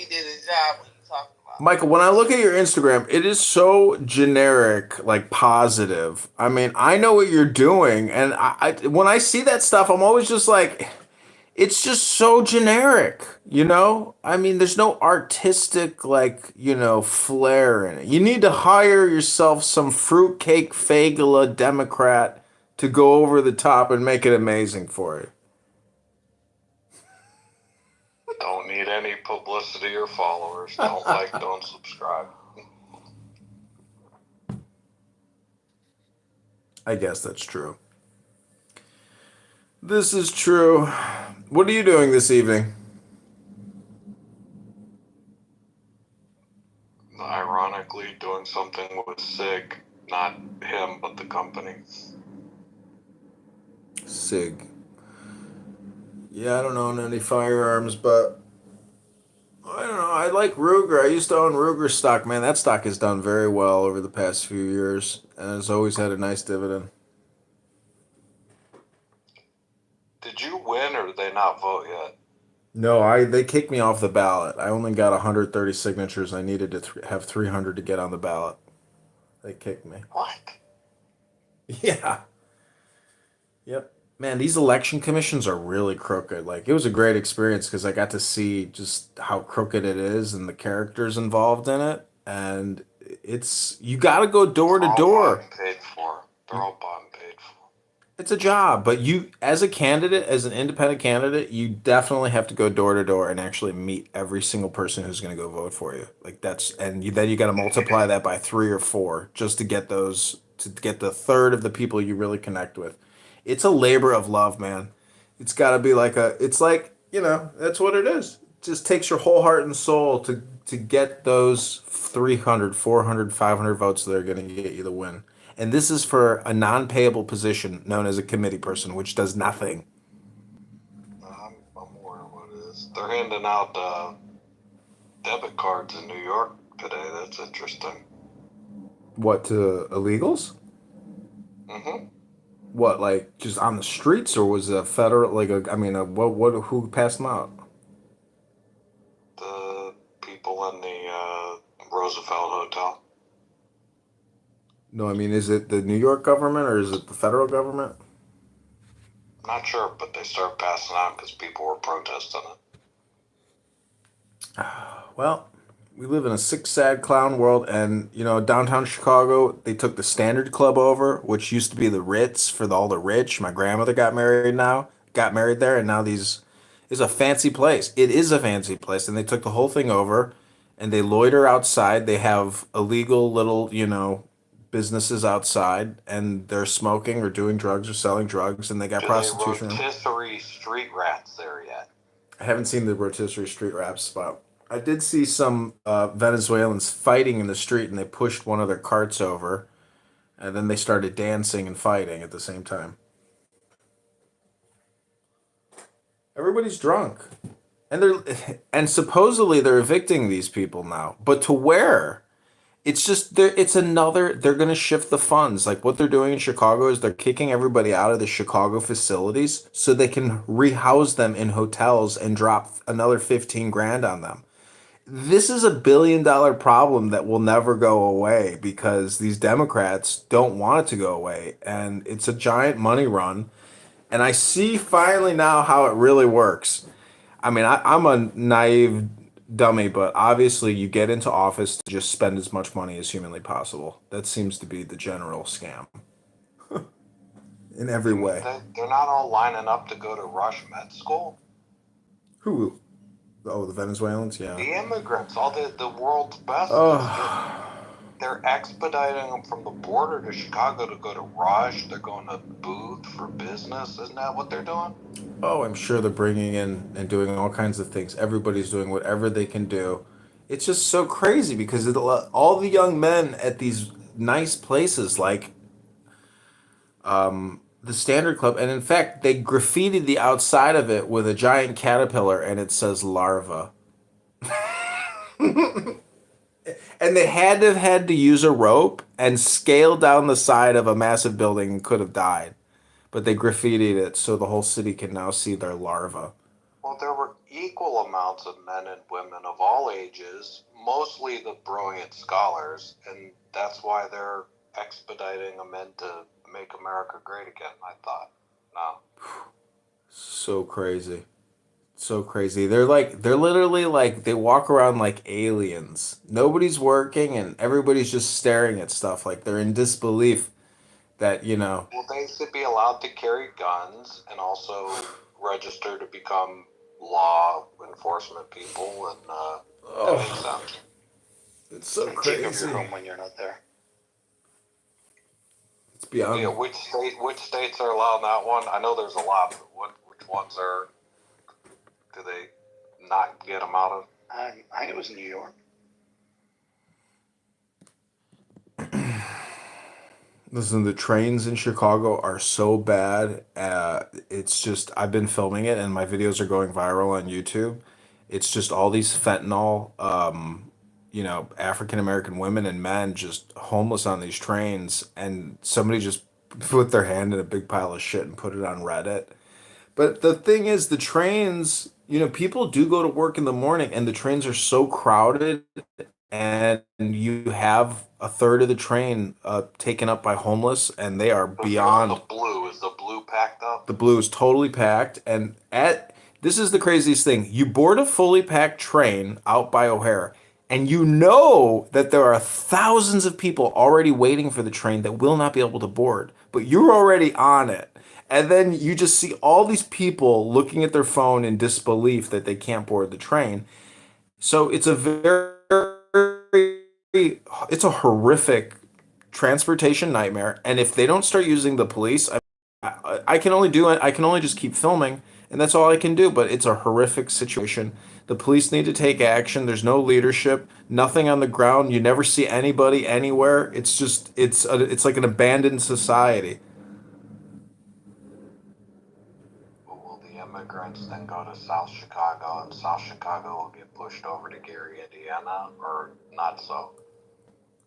did his job when you talking about him. Michael, when I look at your Instagram, it is so generic, like positive. I mean, I know what you're doing, and I when I see that stuff, I'm always just like, it's just so generic, you know? I mean, there's no artistic, like, you know, flair in it. You need to hire yourself some fruitcake fagula Democrat to go over the top and make it amazing for you. Don't need any publicity or followers. Don't like, don't subscribe. I guess that's true. This is true. What are you doing this evening? Ironically, doing something with SIG. Not him, but the company. SIG. Yeah, I don't own any firearms, but I don't know. I like Ruger. I used to own Ruger stock. Man, that stock has done very well over the past few years, and has always had a nice dividend. Did you win, or did they not vote yet? No, they kicked me off the ballot. I only got 130 signatures. I needed to have 300 to get on the ballot. They kicked me. What? Yeah. Yep. Man, these election commissions are really crooked. Like, it was a great experience because I got to see just how crooked it is and the characters involved in it. And you got to go door to door. Paid for. They're all bought and paid for. It's a job, but you, as a candidate, as an independent candidate, you definitely have to go door to door and actually meet every single person who's going to go vote for you. Like then you got to multiply that by 3 or 4 just to get the third of the people you really connect with. It's a labor of love, man. It's got to be it's like, that's what it is. It just takes your whole heart and soul to get those 300, 400, 500 votes that are going to get you the win. And this is for a non-payable position known as a committee person, which does nothing. I'm aware of what it is. They're handing out debit cards in New York today. That's interesting. What, to illegals? Mm-hmm. What, like just on the streets, or was it a federal? Who passed them out? The people in the Roosevelt Hotel. No, is it the New York government or is it the federal government? Not sure, but they started passing out because people were protesting it. Well, we live in a sick, sad clown world, and downtown Chicago, they took the Standard Club over, which used to be the Ritz for all the rich. My grandmother got married there, and now is a fancy place. It is a fancy place, and they took the whole thing over, and they loiter outside. They have illegal little, businesses outside, and they're smoking or doing drugs or selling drugs, and they got prostitution. Rotisserie street rats there yet? I haven't seen the rotisserie street rats spot. I did see some Venezuelans fighting in the street, and they pushed one of their carts over, and then they started dancing and fighting at the same time. Everybody's drunk, and supposedly they're evicting these people now, but to where? It's just they're going to shift the funds. Like, what they're doing in Chicago is they're kicking everybody out of the Chicago facilities so they can rehouse them in hotels and drop another 15 grand on them. This is $1 billion problem that will never go away because these Democrats don't want it to go away. And it's a giant money run. And I see finally now how it really works. I'm a naive dummy, but obviously you get into office to just spend as much money as humanly possible. That seems to be the general scam. In every way. They're not all lining up to go to Rush Med School? Who? Oh, the Venezuelans? Yeah. The immigrants, all the world's best. They're expediting them from the border to Chicago to go to Rush. They're going to Booth for business. Isn't that what they're doing? Oh, I'm sure they're bringing in and doing all kinds of things. Everybody's doing whatever they can do. It's just so crazy because all the young men at these nice places like the Standard Club, and in fact, they graffitied the outside of it with a giant caterpillar, and it says larva. And they had to use a rope and scale down the side of a massive building and could have died. But they graffitied it so the whole city can now see their larva. Well, there were equal amounts of men and women of all ages, mostly the brilliant scholars, and that's why they're expediting them in to make America great again, I thought. No. So crazy. So crazy. They're literally like, they walk around like aliens. Nobody's working and everybody's just staring at stuff like they're in disbelief that, Well, they should be allowed to carry guns and also register to become law enforcement people, and that makes sense. It's so Take crazy. up your home when you're not there. It's beyond. Yeah, which states are allowing that one? I know there's a lot, but which ones are? Do they not get them out of? I think it was New York. Listen, the trains in Chicago are so bad. It's just, I've been filming it and my videos are going viral on YouTube. It's just all these fentanyl, African American women and men just homeless on these trains, and somebody just put their hand in a big pile of shit and put it on Reddit. But the thing is, the trains, people do go to work in the morning and the trains are so crowded, and you have a third of the train taken up by homeless, and they are beyond. Is the blue packed up? The blue is totally packed, and this is the craziest thing. You board a fully packed train out by O'Hare, and you know that there are thousands of people already waiting for the train that will not be able to board, but you're already on it. And then you just see all these people looking at their phone in disbelief that they can't board the train. So it's it's a horrific transportation nightmare. And if they don't start using the police, I can only just keep filming, and that's all I can do. But it's a horrific situation. The police need to take action. There's no leadership, nothing on the ground. You never see anybody anywhere. It's just, it's like an abandoned society. Will the immigrants then go to South Chicago, and South Chicago will get pushed over to Gary, Indiana, or not so?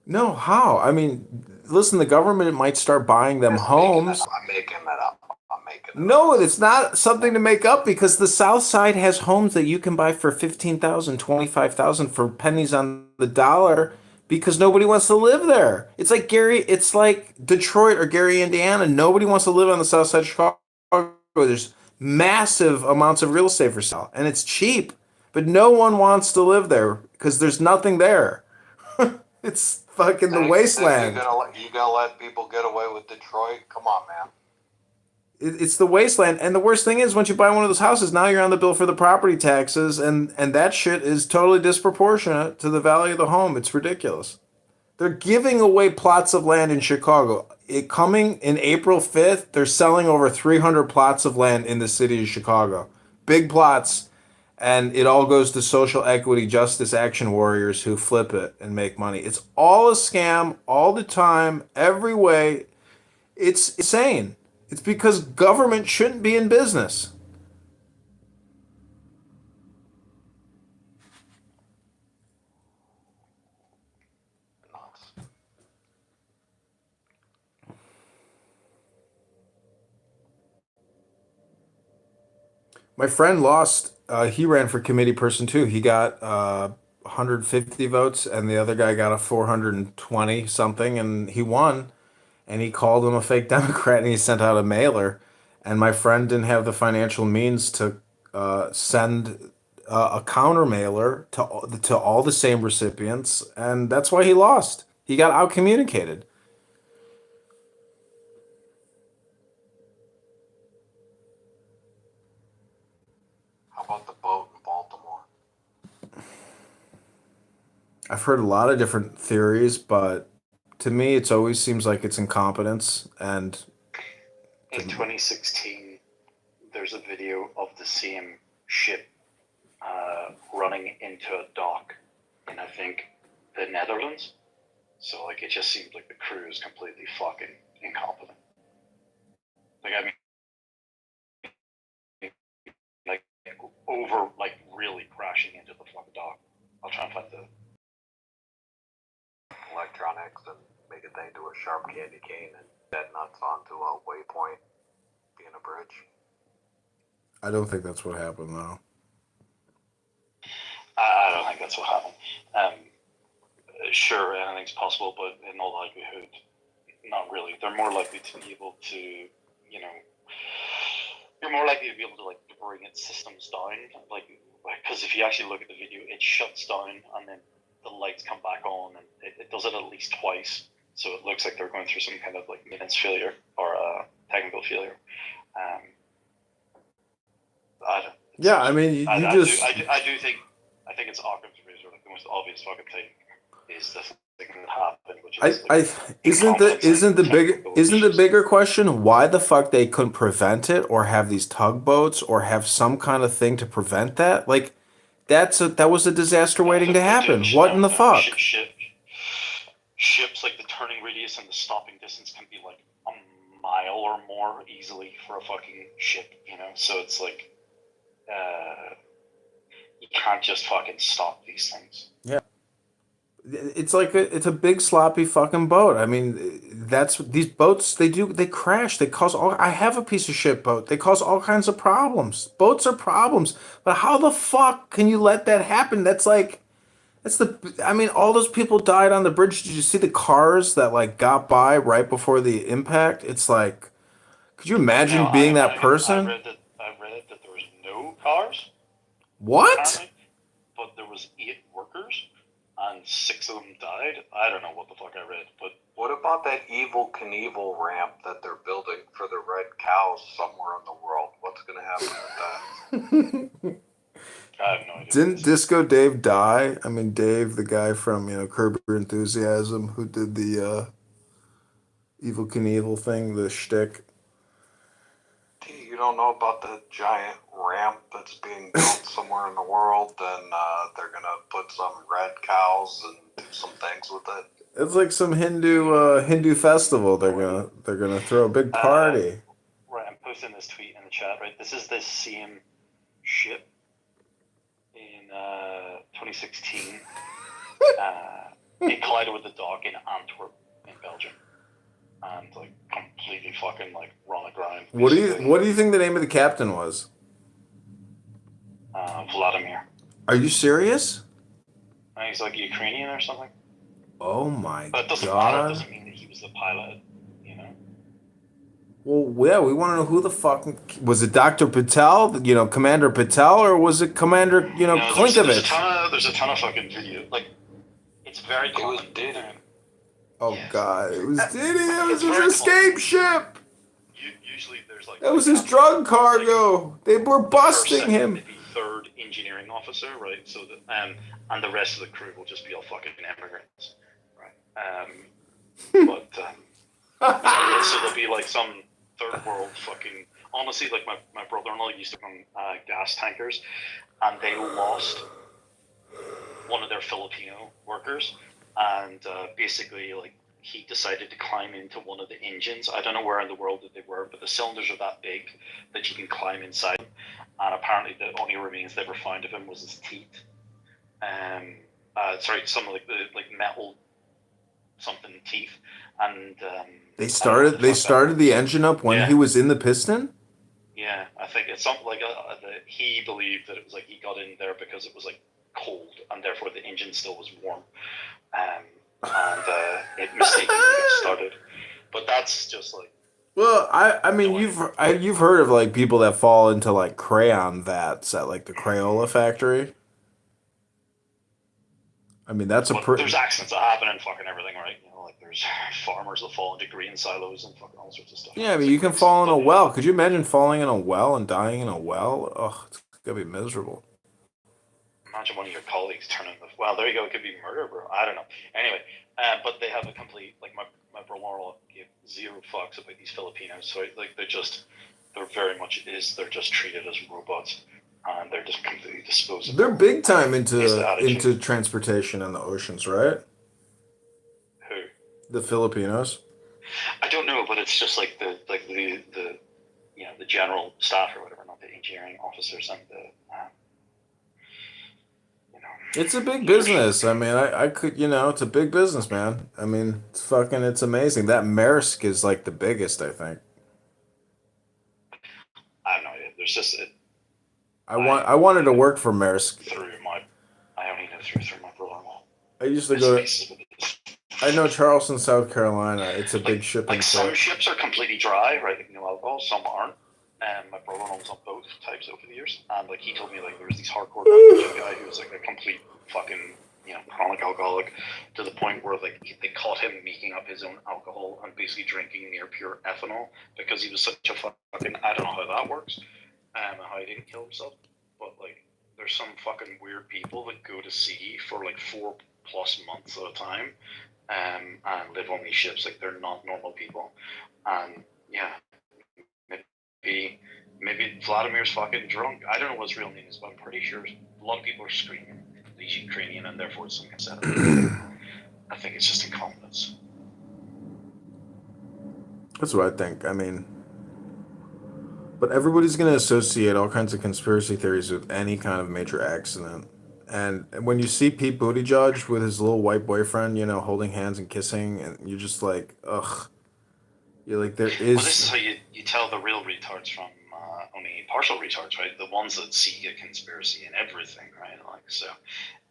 No, how? I mean, listen, the government might start buying them homes. I'm making that up. No, it's not something to make up, because the South Side has homes that you can buy for $15,000, $25,000 for pennies on the dollar, because nobody wants to live there. It's like Detroit or Gary, Indiana. Nobody wants to live on the South Side of Chicago. There's massive amounts of real estate for sale, and it's cheap, but no one wants to live there because there's nothing there. It's fucking the wasteland. You gonna let people get away with Detroit? Come on, man. It's the wasteland, and the worst thing is, once you buy one of those houses, now you're on the bill for the property taxes, and that shit is totally disproportionate to the value of the home. It's ridiculous. They're giving away plots of land in Chicago. Coming in April 5th, they're selling over 300 plots of land in the city of Chicago. Big plots, and it all goes to social equity justice action warriors who flip it and make money. It's all a scam all the time, every way. It's insane. It's because government shouldn't be in business. My friend lost. He ran for committee person too. He got 150 votes, and the other guy got a 420 something, and he won. And he called him a fake Democrat, and he sent out a mailer. And my friend didn't have the financial means to send a counter mailer to all the same recipients, and that's why he lost. He got out communicated. How about the boat in Baltimore? I've heard a lot of different theories, but to me, it always seems like it's incompetence. And in 2016, there's a video of the same ship running into a dock in, I think, the Netherlands. So, it just seemed like the crew is completely fucking incompetent. Really crashing into the fucking dock. I'll try and find the electronics and make a thing to a sharp candy cane and dead nuts onto a waypoint being a bridge. I don't think that's what happened, though. I don't think that's what happened. Sure, anything's possible, but in all likelihood, not really. They're more likely to be able to, you're more likely to be able to bring its systems down, because if you actually look at the video, it shuts down and then the lights come back on, and it does it at least twice. So it looks like they're going through some kind of maintenance failure or a technical failure. I mean, I do think it's Occam's razor. The most obvious fucking thing is the that happened, which is isn't the bigger question why the fuck they couldn't prevent it or have these tugboats or have some kind of thing to prevent that? Like that was a disaster waiting to happen. What in the fuck? Ships, like the turning radius and the stopping distance can be like a mile or more easily for a fucking ship, you know? So it's like, you can't just fucking stop these things. Yeah. It's like it's a big sloppy fucking boat. I mean, that's these boats they crash. They cause all. I have a piece of shit boat. They cause all kinds of problems. Boats are problems. But how the fuck can you let that happen? I mean, all those people died on the bridge. Did you see the cars that like got by right before the impact? It's like, could you imagine being that person? I read that there was no cars. What? Apparently, but there was 8 workers. And 6 of them died. I don't know what the fuck I read, but what about that Evel Knievel ramp that they're building for the red cows somewhere in the world? What's going to happen with that? I have no idea. Didn't Disco Dave die? I mean, Dave, the guy from Curb Your Enthusiasm, who did the Evel Knievel thing, the shtick. You don't know about the giant ramp that's being built somewhere in the world, then they're gonna put some red cows and do some things with it. It's like some Hindu festival. They're gonna throw a big party. Right, I'm posting this tweet in the chat. Right, this is the same ship in 2016. It collided with the dock in Antwerp in Belgium. And like completely fucking like run aground. What do you think the name of the captain was? Vladimir. Are you serious? And he's like Ukrainian or something. Oh my But it doesn't god! matter. It doesn't mean that he was the pilot. You know. Well, yeah, we want to know who the fuck was it? Dr. Patel, Commander Patel, or was it Commander, Klinkovich? There's a ton of fucking video. Like, it's very common. It was Diddy. Oh god, it was Diddy. It was his escape ship. Usually there's like. That was his drug cargo. They were busting him. Maybe 3rd engineering officer, right? So that and the rest of the crew will just be all fucking immigrants, right? So there'll be like some third world fucking. Honestly, like my brother-in-law used to run gas tankers, and they lost one of their Filipino workers, and basically like he decided to climb into one of the engines. I don't know where in the world that they were, but the cylinders are that big that you can climb inside them. And apparently the only remains they ever found of him was his teeth. Some like the metal something teeth. And they started the engine up when he was in the piston? Yeah, I think it's something like he believed that it was like he got in there because it was like cold and therefore the engine still was warm. It mistakenly started, but that's just like. Well, I mean, you've heard of like people that fall into like crayon vats at like the Crayola factory. I mean, that's there's accidents that happen and fucking everything, right? Like there's farmers that fall into green silos and fucking all sorts of stuff. Yeah, I mean, you can fall in a well. Could you imagine falling in a well and dying in a well? Oh, it's gonna be miserable. Imagine one of your colleagues turning the. Well, there you go. It could be murder, bro. I don't know. Anyway, but they have a complete like my brother-in-law gave 0 fucks about these Filipinos. So like they're just treated as robots, and they're just completely disposed of. They're big time into transportation in the oceans, right? Who? The Filipinos. I don't know, but it's just like the general staff or whatever, not the engineering officers and the. It's a big business. I mean, I could, it's a big business, man. I mean, it's amazing. That Maersk is like the biggest, I think. I have no idea. There's just I wanted to work for Maersk. I only know through my brother-in-law. I used to go. I know Charleston, South Carolina. It's a big shipping. Like some ships are completely dry, right? Like no alcohol. Some aren't. And my brother-in-law was on both types over the years, and like he told me like there was these hardcore guy who was like a complete fucking chronic alcoholic to the point where like they caught him making up his own alcohol and basically drinking near pure ethanol because he was such a fucking. I don't know how that works, and how he didn't kill himself, but like there's some fucking weird people that go to sea for like 4 plus months at a time, and live on these ships like they're not normal people. And yeah, maybe Vladimir's fucking drunk. I don't know what his real name is, but I'm pretty sure a lot of people are screaming he's Ukrainian, and therefore it's some consent. I think it's just incompetence. That's what I think. I mean, but everybody's going to associate all kinds of conspiracy theories with any kind of major accident. And when you see Pete Buttigieg with his little white boyfriend, you know, holding hands and kissing, and you're just like, ugh. You're like, there is. Well, this is how you tell the real retards from only partial retards, right? The ones that see a conspiracy in everything, right? Like so,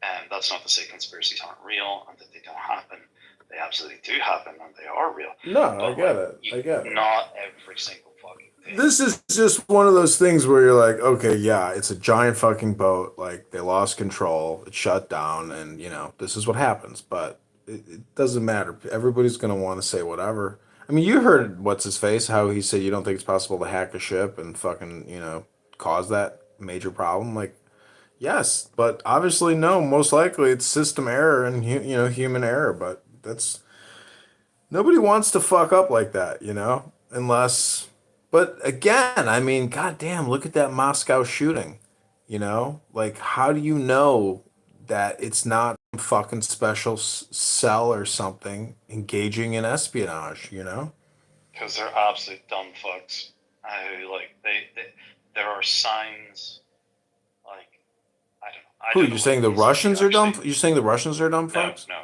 and that's not to say conspiracies aren't real and that they don't happen. They absolutely do happen, and they are real. No, but I get it. I get it. Not every single fucking thing. This is just one of those things where you're like, okay, yeah, it's a giant fucking boat. Like, they lost control, it shut down, and, you know, this is what happens. But it doesn't matter. Everybody's going to want to say whatever. I mean, you heard what's his face, how he said you don't think it's possible to hack a ship and fucking, you know, cause that major problem. Like, yes, but obviously no. Most likely it's system error and you know, human error. But that's nobody wants to fuck up like that, you know, unless. But again, I mean, goddamn, look at that Moscow shooting. You know, like, how do you know that it's not fucking special cell or something engaging in espionage, you know? Because they're absolute dumb fucks. Like there are signs. Like I don't know. Who, you're saying the Russians are dumb? You're saying the Russians are dumb fucks? No.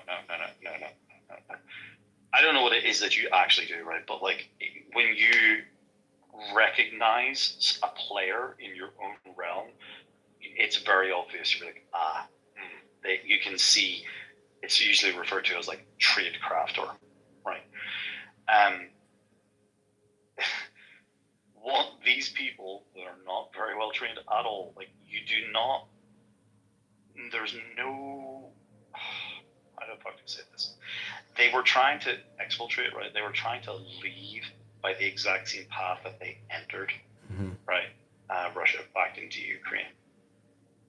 I don't know what it is that you actually do, right? But like when you recognize a player in your own realm, it's very obvious. You're like, you can see. It's usually referred to as like tradecraft, right? What these people that are not very well trained at all, like you do not. There's no. How do I fucking say this? They were trying to exfiltrate, right? They were trying to leave by the exact same path that they entered, right? Russia back into Ukraine.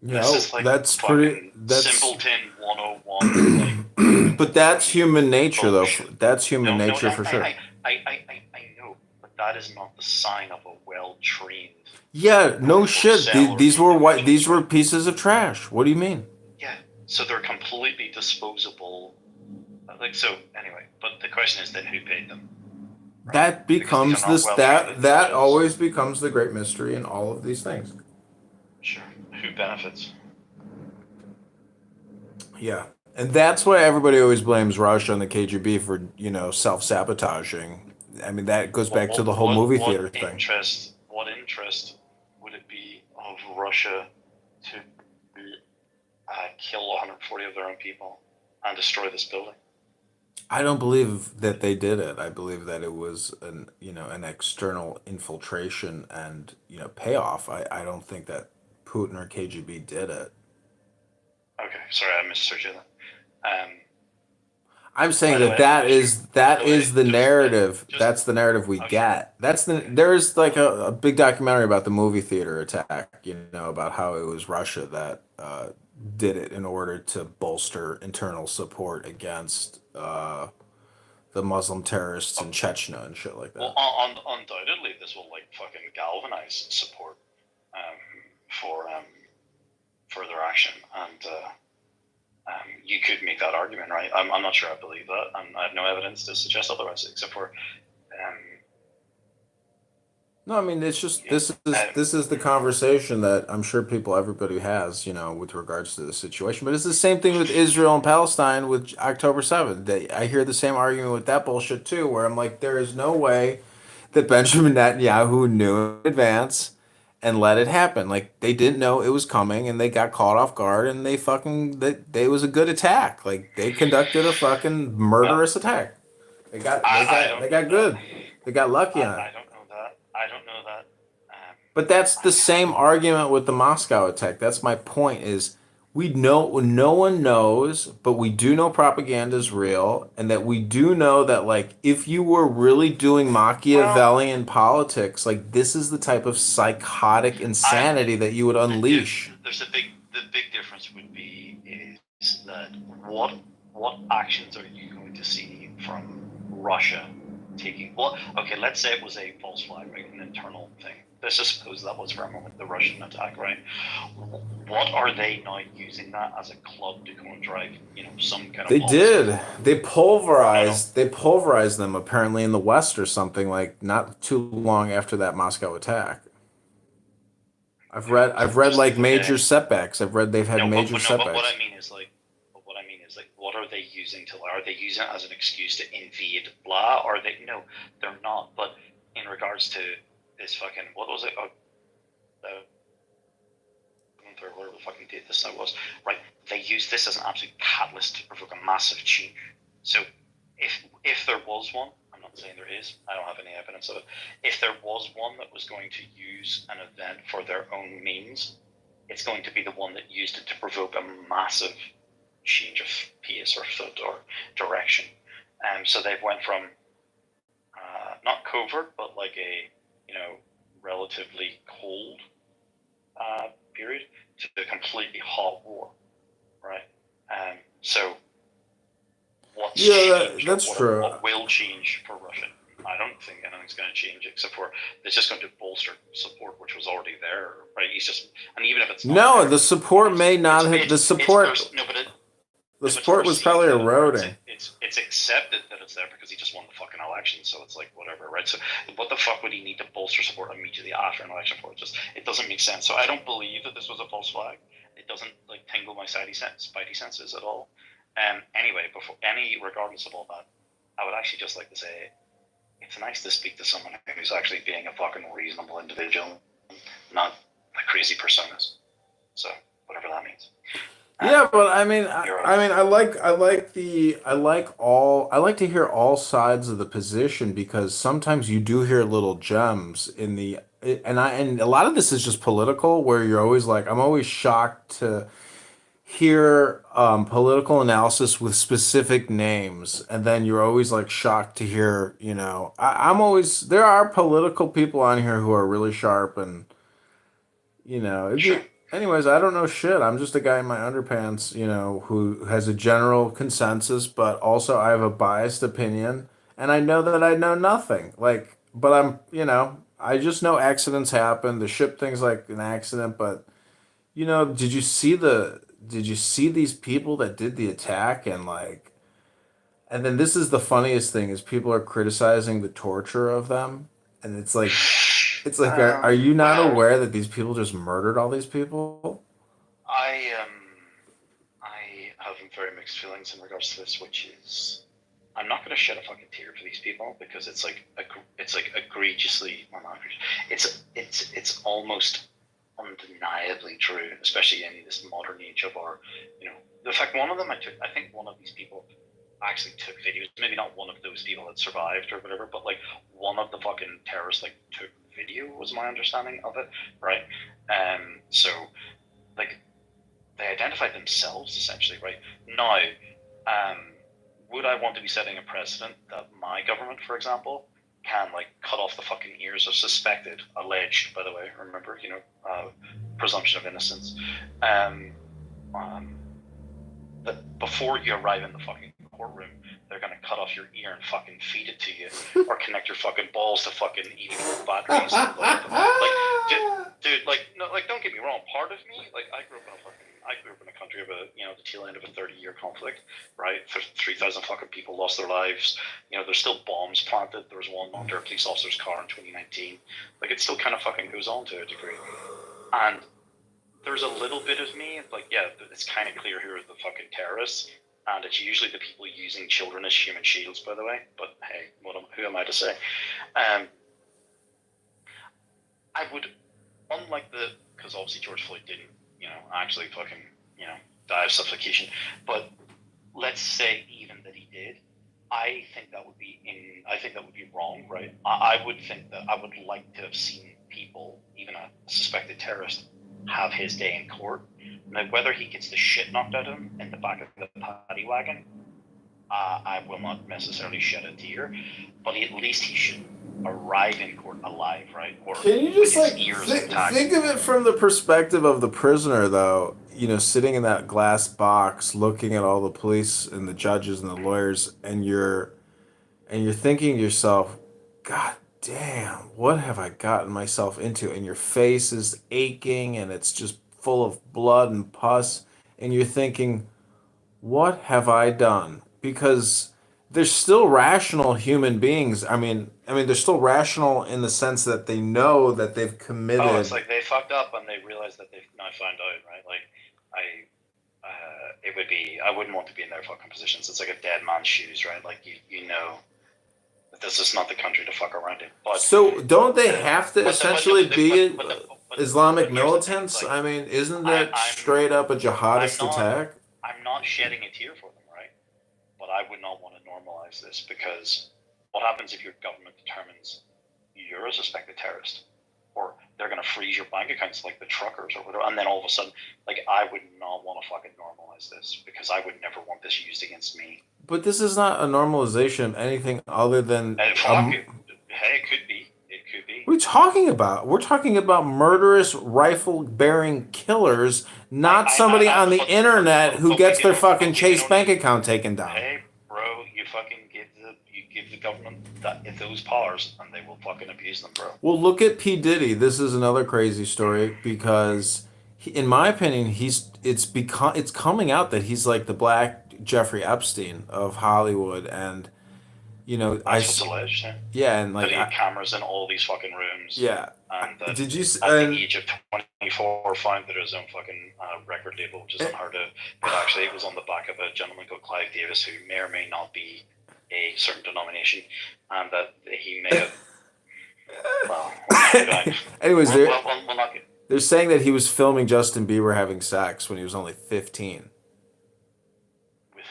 Yeah, like that's pretty. That's simpleton 101. Like, but that's human nature, though. That's human nature for sure. I know, but that is not the sign of a well-trained. Yeah, no shit. These were white. These were pieces of trash. What do you mean? Yeah, so they're completely disposable. Like so. Anyway, but the question is then who paid them? Right? That becomes this. That always becomes the great mystery in all of these things. Sure. Who benefits? Yeah. And that's why everybody always blames Russia and the KGB for, you know, self-sabotaging. I mean, that goes back to the whole movie theater thing. What interest would it be of Russia to kill 140 of their own people and destroy this building? I don't believe that they did it. I believe that it was an external infiltration and, you know, payoff. I don't think that Putin or KGB did it. Okay, sorry, I misheard you then. I'm saying that is the narrative. That's the narrative we get. There's like a big documentary about the movie theater attack, you know, about how it was Russia that did it in order to bolster internal support against the Muslim terrorists in Chechnya and shit like that. Well, undoubtedly, this will like fucking galvanize support for further action, and you could make that argument, right? I'm not sure I believe that, and I have no evidence to suggest otherwise, except for. No, I mean, it's just this is the conversation that I'm sure everybody has, you know, with regards to the situation. But it's the same thing with Israel and Palestine with October 7th. I hear the same argument with that bullshit too, where I'm like, there is no way that Benjamin Netanyahu knew in advance and let it happen. Like, they didn't know it was coming, and they got caught off guard, and it was a good attack. Like, they conducted a fucking murderous attack. They got good. They got lucky on it. I don't know that. But that's the same argument with the Moscow attack. That's my point. Is no one knows, but we do know propaganda is real, and that we do know that, like, if you were really doing Machiavellian politics, like, this is the type of psychotic insanity that you would unleash. The big difference would be is that what actions are you going to see from Russia taking? Well, okay, let's say it was a false flag, right, an internal thing. Let's just suppose that was for a moment the Russian attack, right? What are they now using that as a club to go and drive, some kind of... They did. They pulverized them apparently in the West or something, like not too long after that Moscow attack. I've read like major setbacks. I've read they've had major setbacks. But what I mean is like, what are they using to? Are they using it as an excuse to invade? Blah? Or they? No, they're not. But in regards to this fucking, what was it? Whatever the fucking date this now was, right? They used this as an absolute catalyst to provoke a massive change. So if there was one, I'm not saying there is, I don't have any evidence of it. If there was one that was going to use an event for their own means, it's going to be the one that used it to provoke a massive change of pace or foot or direction. So they went from not covert, but like a relatively cold period to a completely hot war, right? So what's changed? That's true. What will change for Russia? I don't think anything's going to change except for it's just going to bolster support, which was already there, right? And even if it's not the support may not have the support. The support was probably eroding. It's accepted that it's there because he just won the fucking election, so it's like whatever, right? So what the fuck would he need to bolster support immediately after an election for? It doesn't make sense. So I don't believe that this was a false flag. It doesn't like tingle my spidey senses at all. Anyway, regardless of all that, I would actually just like to say it's nice to speak to someone who's actually being a fucking reasonable individual, not a crazy personas. So whatever that means. Yeah, but I like to hear all sides of the position because sometimes you do hear little gems in the and a lot of this is just political where you're always like I'm always shocked to hear political analysis with specific names and then you're always like shocked to hear there are political people on here who are really sharp and anyways, I don't know shit. I'm just a guy in my underpants, who has a general consensus, but also I have a biased opinion, and I know that I know nothing. But I just know accidents happen. The ship thing's like an accident, but did you see these people that did the attack and then this is the funniest thing is people are criticizing the torture of them, and it's like. Are you not aware that these people just murdered all these people? I have very mixed feelings in regards to this, which is I'm not going to shed a fucking tear for these people because it's egregiously it's almost undeniably true, especially in this modern age of our the fact one of them I think one of these people actually took videos, maybe not one of those people that survived or whatever, but one of the fucking terrorists took video was my understanding of it, right? So they identified themselves essentially, right? Now, would I want to be setting a precedent that my government, for example, can cut off the fucking ears of suspected, alleged, by the way, remember, presumption of innocence, that before you arrive in the fucking courtroom, they're gonna cut off your ear and fucking feed it to you, or connect your fucking balls to fucking eating batteries. Dude, don't get me wrong. Part of me, I grew up in a country of the tail end of a 30-year conflict, right? 3,000 fucking people lost their lives. There's still bombs planted. There was one under a police officer's car in 2019. It still kind of fucking goes on to a degree. And there's a little bit of me, it's kind of clear who are the fucking terrorists. And it's usually the people using children as human shields, by the way. But hey, who am I to say? I would, because obviously George Floyd didn't, actually fucking, die of suffocation. But let's say even that he did, I think that would be wrong, right? I would think that I would like to have seen people, even a suspected terrorist, have his day in court. Now, whether he gets the shit knocked out of him in the back of the paddy wagon, I will not necessarily shed a tear, but at least he should arrive in court alive, right? Or can you just think of it from the perspective of the prisoner, though? sitting in that glass box, looking at all the police and the judges and the lawyers, and you're thinking to yourself, God damn, what have I gotten myself into? And your face is aching and it's just full of blood and pus, and you're thinking, what have I done? Because they're still rational human beings. They're still rational in the sense that they know that they've committed. Oh, it's like they fucked up and they realized that they've not found out, right? Like, I wouldn't want to be in their fucking positions. It's like a dead man's shoes, right? Like, you know, that this is not the country to fuck around in. But So don't they have to essentially be Islamic militants? Isn't that straight up a jihadist attack? I'm not shedding a tear for them, right? But I would not want to normalize this, because what happens if your government determines you're a suspected terrorist, or they're going to freeze your bank accounts like the truckers or whatever, and then all of a sudden, like, I would not want to fucking normalize this, because I would never want this used against me. But this is not a normalization of anything other than. Hey, it could be. It could be. What are you talking about? We're talking about murderous, rifle-bearing killers, not somebody on the internet who gets their fucking Chase bank account taken down. Hey, bro, you fucking give the government those powers, and they will fucking abuse them, bro. Well, look at P. Diddy. This is another crazy story, because, in my opinion, it's coming out that he's like the black Jeffrey Epstein of Hollywood, and That's what's alleged. Yeah, and like that he had cameras in all these fucking rooms. Yeah. And that Did you? at the age of 24, founded his own fucking record label, which is unheard of. But actually, it was on the back of a gentleman called Clive Davis, who may or may not be a certain denomination, and that he may have. Well, Anyways, we'll not get. they're saying that he was filming Justin Bieber having sex when he was only 15. With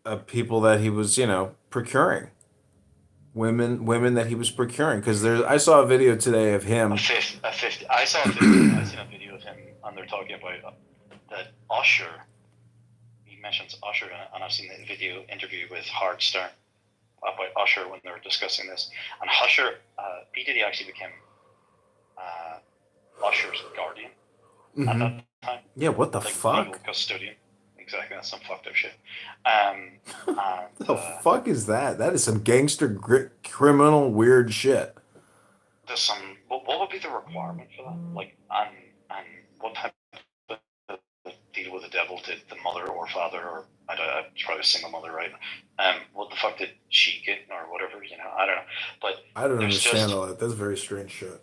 who? People that he was, procuring. Women that he was procuring. Because I saw a video today of him. I seen a video of him, and they're talking about that Usher. He mentions Usher, and I've seen the video interview with Howard Stern about Usher when they were discussing this. And Usher, P. Diddy actually became Usher's guardian at that time. Yeah, what the fuck? Legal custodian. Exactly, that's some fucked up shit. The fuck is that? That is some gangster criminal weird shit. There's some. What would be the requirement for that? Like, and what type of deal with the devil did the mother or father, or it's probably a single mother, right? What the fuck did she get, or whatever? I don't know. But I don't understand all that. That's very strange shit.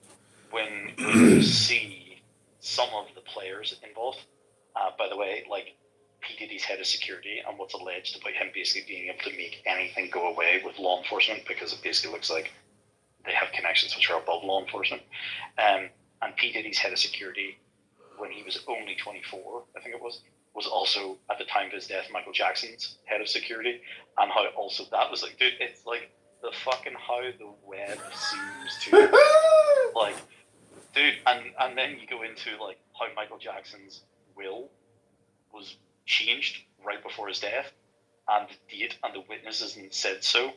When you see some of the players involved, by the way, like P. Diddy's head of security, and what's alleged about him basically being able to make anything go away with law enforcement, because it basically looks like they have connections which are above law enforcement. And P. Diddy's head of security, when he was only 24, I think it was also, at the time of his death, Michael Jackson's head of security, and how also that was like, dude, it's like the fucking how the web seems to, like, dude, and then you go into like how Michael Jackson's will was changed right before his death, and the date and the witnesses said so.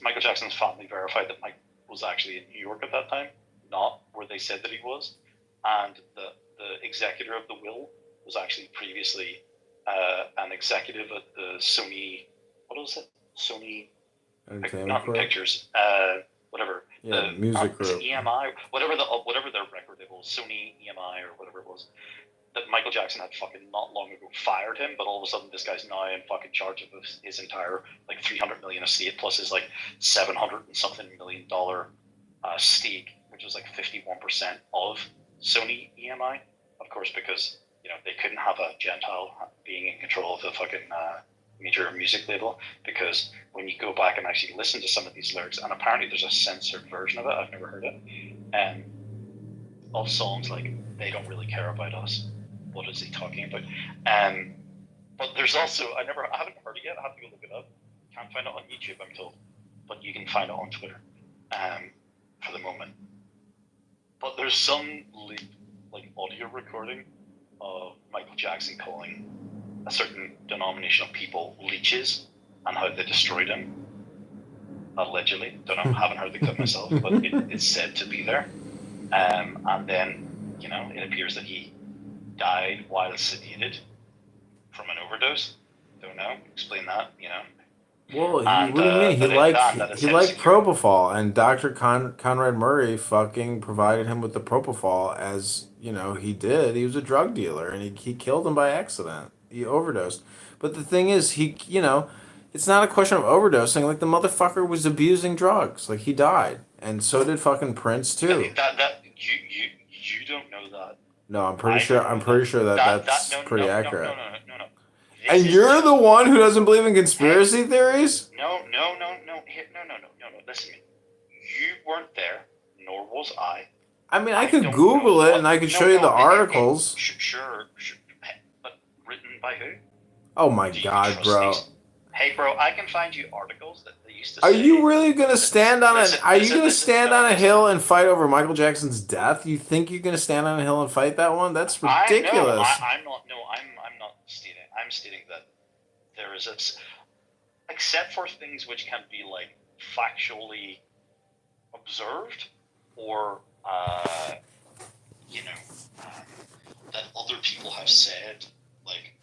Michael Jackson's family verified that Mike was actually in New York at that time, not where they said that he was, and the executor of the will was actually previously an executive at the Sony. What was it? Sony. Not Pictures. Whatever. Yeah, music group. EMI, whatever their record label was, Sony EMI or whatever it was. That Michael Jackson had fucking not long ago fired him, but all of a sudden this guy's now in fucking charge of his entire like $300 million estate plus his like $700 and something million stake, which was like 51% of Sony EMI, of course, because they couldn't have a Gentile being in control of the fucking major music label, because when you go back and actually listen to some of these lyrics, and apparently there's a censored version of it, I've never heard it, of songs like "They Don't Really Care About Us." What is he talking about? But there's also I haven't heard it yet. I have to go look it up. Can't find it on YouTube, I'm told, but you can find it on Twitter for the moment. But there's some like audio recording of Michael Jackson calling a certain denomination of people leeches and how they destroyed him. Allegedly, don't know, haven't heard the clip myself, but it's said to be there. And then it appears that he died while sedated from an overdose. Don't know. Explain that. Well, what And, do you mean? He that liked it's him propofol, and Dr. Conrad Murray fucking provided him with the propofol as he did. He was a drug dealer, and he killed him by accident. He overdosed. But the thing is, it's not a question of overdosing. Like, the motherfucker was abusing drugs. Like, he died, and so did fucking Prince too. That you don't know that. No, I'm pretty sure that's pretty accurate. No. And you're the one who doesn't believe in conspiracy theories? No. Listen to me. You weren't there, nor was I. I mean, I could Google it and I could show you the articles. Sure. But written by who? Oh my god, bro. Hey, bro, I can find you articles that they used to Are say. you really gonna stand on a hill and fight over Michael Jackson's death? You think you're gonna stand on a hill and fight that one? That's ridiculous. I'm not stating. I'm stating that there is except for things which can be like factually observed or that other people have said, like